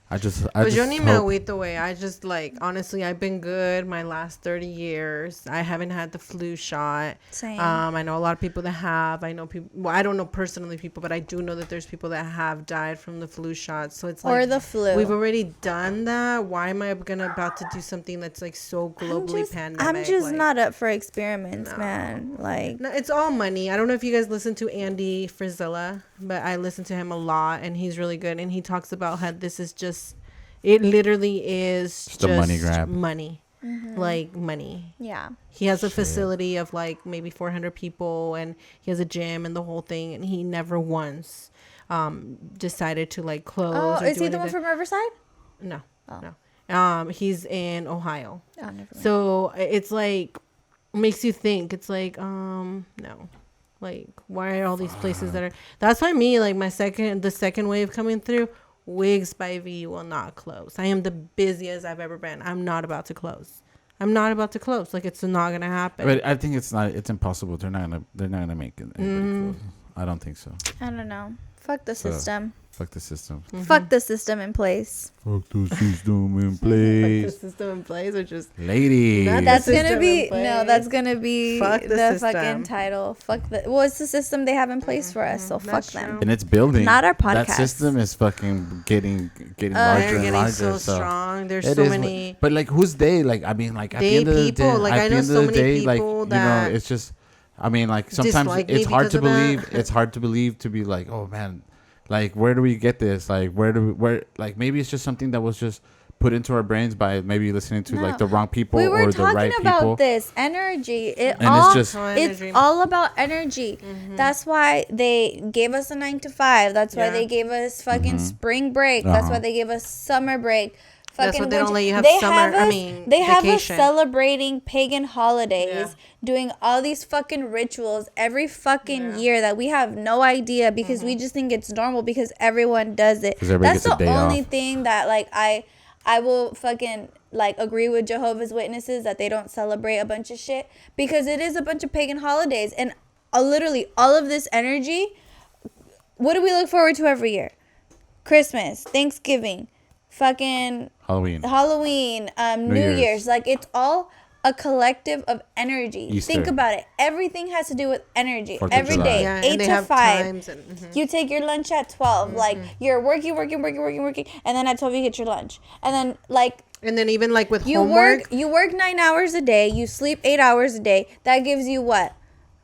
But yo ni me agüito, way. I just, like, honestly, I've been good my last 30 years. I haven't had the flu shot. Same. I know a lot of people that have. I know people. Well, I don't know personally people, but I do know that there's people that have died from the flu shot. So it's like, or the flu. We've already done that. Why am I about to do something that's like so globally pandemic? I'm just not up for experiments, man. Like, no, it's all money. I don't know if you guys listen to Andy Frisella, but I listen to him a lot, and he's really good. And he talks about how this is just. It literally is just a money grab. Money. Mm-hmm. Like money. Yeah. He has a facility of like maybe 400 people, and he has a gym and the whole thing, and he never once decided to like close. Oh, is he the one from Riverside? No. No. He's in Ohio. Oh, never mind. So it's like makes you think. It's like no. Like, why are all these places that are? That's why me, like, the second wave coming through, Wigs by V will not close. I am the busiest I've ever been. I'm not about to close. Like, it's not gonna happen. But I think it's impossible. They're not gonna make it. Close. I don't think so. I don't know. Fuck the system. Fuck the system. Fuck the system in place. Fuck the system in Like, the place. system in place, or just Lady. Not That's system gonna be in place. no. That's gonna be Fuck the the system. fucking title. Fuck the. Well, it's the system they have in place for us. So fuck That's them. true. And it's building. Not our That podcast. system is fucking getting larger they're and getting larger. so So strong. There's it so is many. But like, who's they? Like, I mean, like at They the end of the day, people, like, at I the know end so of the many day, like, people you know, that it's just. I mean, like sometimes dislike me it's hard to because of that. believe. It's hard to believe to be like, oh man, like where do we get this? Like where like maybe it's just something that was just put into our brains by maybe listening to like the wrong people We were or the right talking about people. this energy. And it's just It's all about energy. That's why they gave us a 9 to 5. That's why Yeah. they gave us fucking spring break. That's why they gave us summer break. That's Fucking why they don't winter- let you have they summer- have I us- mean, they have us vacation. celebrating pagan holidays, Yeah. doing all these fucking rituals every fucking year that we have no idea because we just think it's normal because everyone does it. 'Cause everybody That's gets a the day only off. thing that like I will fucking like agree with Jehovah's Witnesses that they don't celebrate a bunch of shit because it is a bunch of pagan holidays and literally all of this energy. What do we look forward to every year? Christmas, Thanksgiving, fucking Halloween, New Year's. Like it's all a collective of energy. Easter. Think about it. Everything has to do with energy. 4th of Every July. day, Yeah, and 8 they to have 5. times and, You take your lunch at 12. Like you're working, and then at 12 you get your lunch, and then like And then even like with you homework, you work 9 hours a day. You sleep 8 hours a day. That gives you what?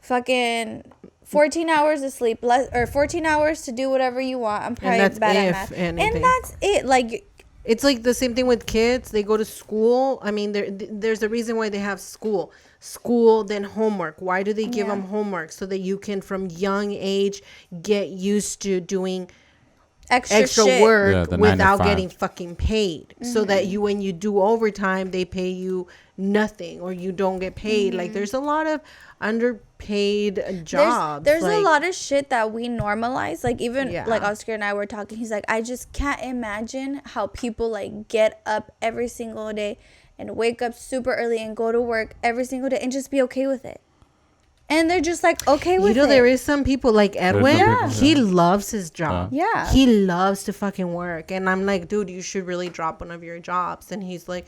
Fucking 14 hours of sleep, less or 14 hours to do whatever you want. I'm probably that's bad at if math. anything. And that's it. Like it's like the same thing with kids. They go to school. I mean, there's a reason why they have school, then homework. Why do they give them homework? So that you can, from young age, get used to doing extra shit. work Yeah, the 9 to without 5. getting fucking paid. So that you, when you do overtime, they pay you nothing or you don't get paid. Like there's a lot of underpaid jobs. There's like, a lot of shit that we normalize. Like even Yeah. like Oscar and I were talking. He's like, I just can't imagine how people like get up every single day and wake up super early and go to work every single day and just be okay with it. And they're just like okay with it. there is some people like Edwin. Yeah. He loves his job. Yeah. He loves to fucking work. And I'm like, dude, you should really drop one of your jobs. And he's like,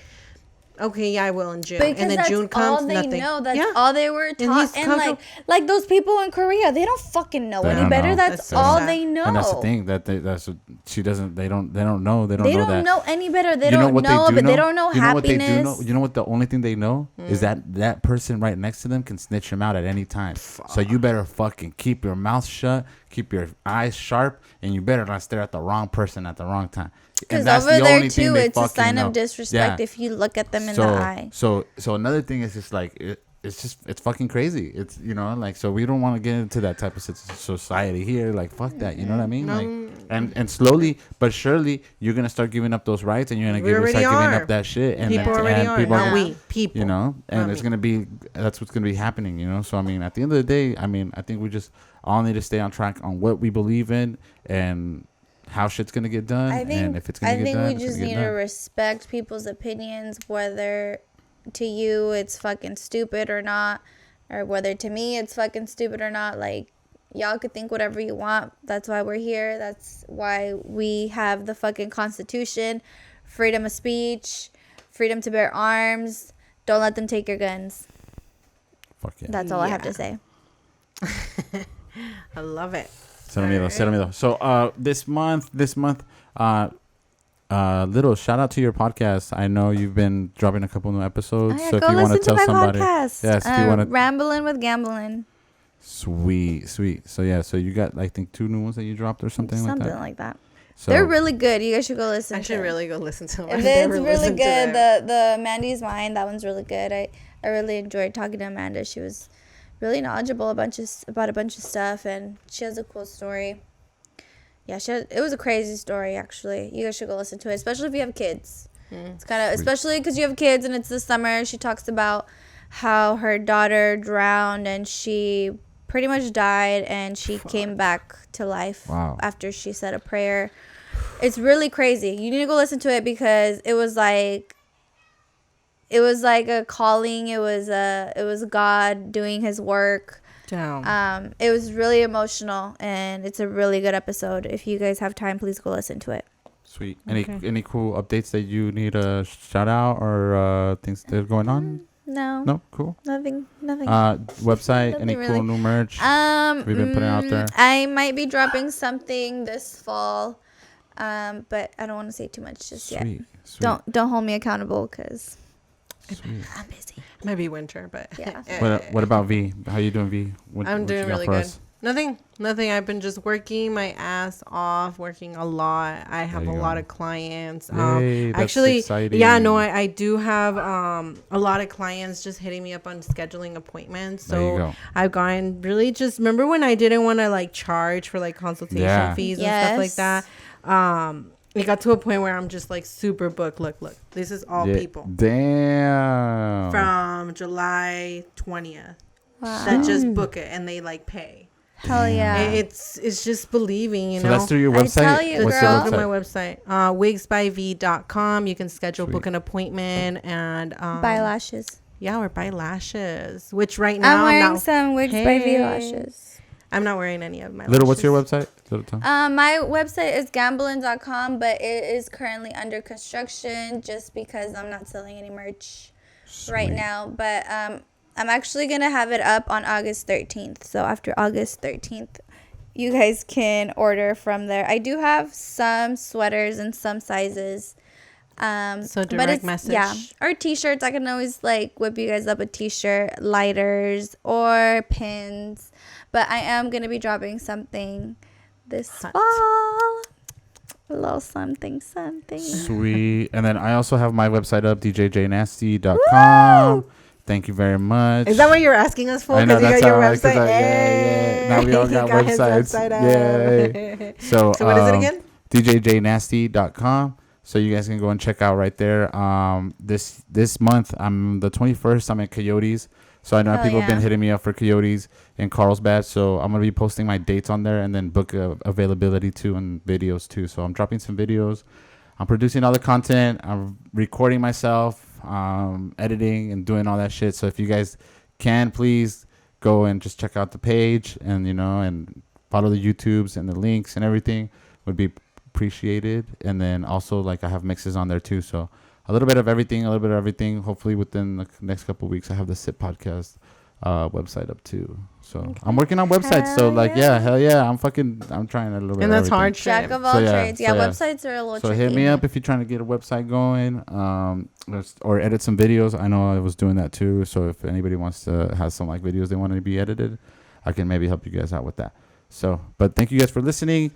okay, yeah, I will in June. Because And then that's June comes, all they nothing. know. That's Yeah. all they were And taught. he's And comfortable. like those people in Korea, they don't fucking know They any don't better. know. That's That's so all sad. they know. And that's the thing that that's what she doesn't. They don't know. They don't They know don't that. know any better. They You know don't what know, they do but know? they don't know You know what they do happiness. know? You know what the only thing they know is that person right next to them can snitch them out at any time. So you better fucking keep your mouth shut, keep your eyes sharp, and you better not stare at the wrong person at the wrong time. Because And that's over the there only thing too, they it's a fucking sign know. of disrespect Yeah. if you look at them in the eye. So another thing is just like it's fucking crazy. It's like so we don't want to get into that type of society here. Like fuck that, you know what I mean? Like and slowly but surely you're gonna start giving up those rights and you're gonna start giving up that shit. And People already are. people Not we. People. and it's gonna be that's what's gonna be happening. So I mean, at the end of the day, I mean, I think we just all need to stay on track on what we believe in and how shit's gonna get done. And if it's gonna get done, we just need to respect people's opinions, whether to you it's fucking stupid or not, or whether to me it's fucking stupid or not. Like y'all could think whatever you want. That's why we're here. That's why we have the fucking Constitution, freedom of speech, freedom to bear arms. Don't let them take your guns. Fuck yeah. That's all I have to say. I love it. So this month, Little, shout out to your podcast. I know you've been dropping a couple new episodes. So if go you want to listen tell to my somebody, podcast. yes, if you want to, Rambling with Gambling. sweet. So yeah, so you got I think 2 new ones that you dropped or something like that. So They're really good. You guys should go listen. I should really go listen to them. It's really good. The Mandy's Mind, that one's really good. I really enjoyed talking to Amanda. She was really knowledgeable about a bunch of stuff, and she has a cool story. Yeah, it was a crazy story, actually. You guys should go listen to it, especially if you have kids. It's kind of, especially because you have kids and it's the summer. She talks about how her daughter drowned and she pretty much died, and she came back to life after she said a prayer. It's really crazy. You need to go listen to it because it was like a calling. It was God doing his work. Damn. It was really emotional, and it's a really good episode. If you guys have time, please go listen to it. Sweet. Any cool updates that you need to shout out or things that are going on? No. Cool. Nothing. Website. Nothing any really. Cool new merch? We've been putting out there. I might be dropping something this fall, but I don't want to say too much just yet. Sweet. Don't hold me accountable because I'm busy. Maybe winter, but yeah. What about V? How you doing, V? I'm doing really good. Nothing. I've been just working my ass off, working a lot. I have a lot of clients. Yay, that's actually, exciting. yeah, no, I do have a lot of clients just hitting me up on scheduling appointments. So I've gone really just remember when I didn't want to like charge for like consultation fees and stuff like that. It got to a point where I'm just like super booked. Look, this is all people. Damn. From July 20th. Wow. That just book it and they like pay. Hell yeah. It's just believing, you know. So that's through your website? I tell you, What's girl. your Look website? at my website. wigsbyv.com. You can schedule, book an appointment, and buy lashes. Yeah, or buy lashes. Which right now I'm wearing some Wigs by V lashes. I'm not wearing any of my Little, lashes. what's your website? Little my website is gambling.com, but it is currently under construction just because I'm not selling any merch right now. But I'm actually going to have it up on August 13th. So after August 13th, you guys can order from there. I do have some sweaters and some sizes. So direct message. Yeah. Or t-shirts. I can always like whip you guys up a t-shirt, lighters, or pins. But I am going to be dropping something this fall. A little something. Sweet. And then I also have my website up, djjnasty.com. Thank you very much. Is that what you're asking us for? I know, because you got your website. Yeah. Now we all got websites. Yeah. So what is it again? djjnasty.com. So you guys can go and check out right there. This month, I'm the 21st. I'm at Coyotes. So I know people have been hitting me up for Coyotes in Carlsbad. So I'm going to be posting my dates on there and then book availability too and videos too. So I'm dropping some videos. I'm producing all the content. I'm recording myself, editing and doing all that shit. So if you guys can, please go and just check out the page and, and follow the YouTubes and the links and everything would be appreciated. And then also like I have mixes on there too. So a little bit of everything. Hopefully within the next couple of weeks, I have the SIP podcast website up too. So I'm working on websites. So like, hell yeah. I'm trying a little bit. And that's hard shit. Jack of all trades. Yeah, websites are a little tricky. So hit me up if you're trying to get a website going, or edit some videos. I know I was doing that too. So if anybody wants to have some like videos they want to be edited, I can maybe help you guys out with that. So, but thank you guys for listening.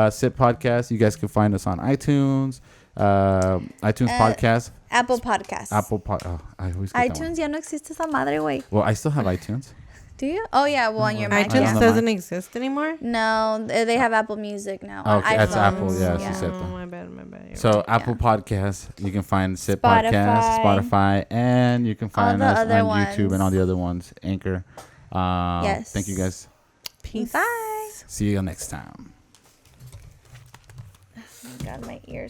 SIP podcast. You guys can find us on iTunes. iTunes podcast, Apple Podcasts. I always get iTunes ya no existe esa madre, güey. Well, I still have iTunes. Do you? Oh yeah, well on your Mac. iTunes doesn't exist anymore. No, they have Apple Music now. Okay, that's Apple. Yeah, she said that. My bad. So Apple Podcasts, you can find SIP Podcast, Spotify, and you can find us on YouTube and all the other ones. Anchor. Yes. Thank you guys. Peace. Bye. See you next time. Oh my God, my ears.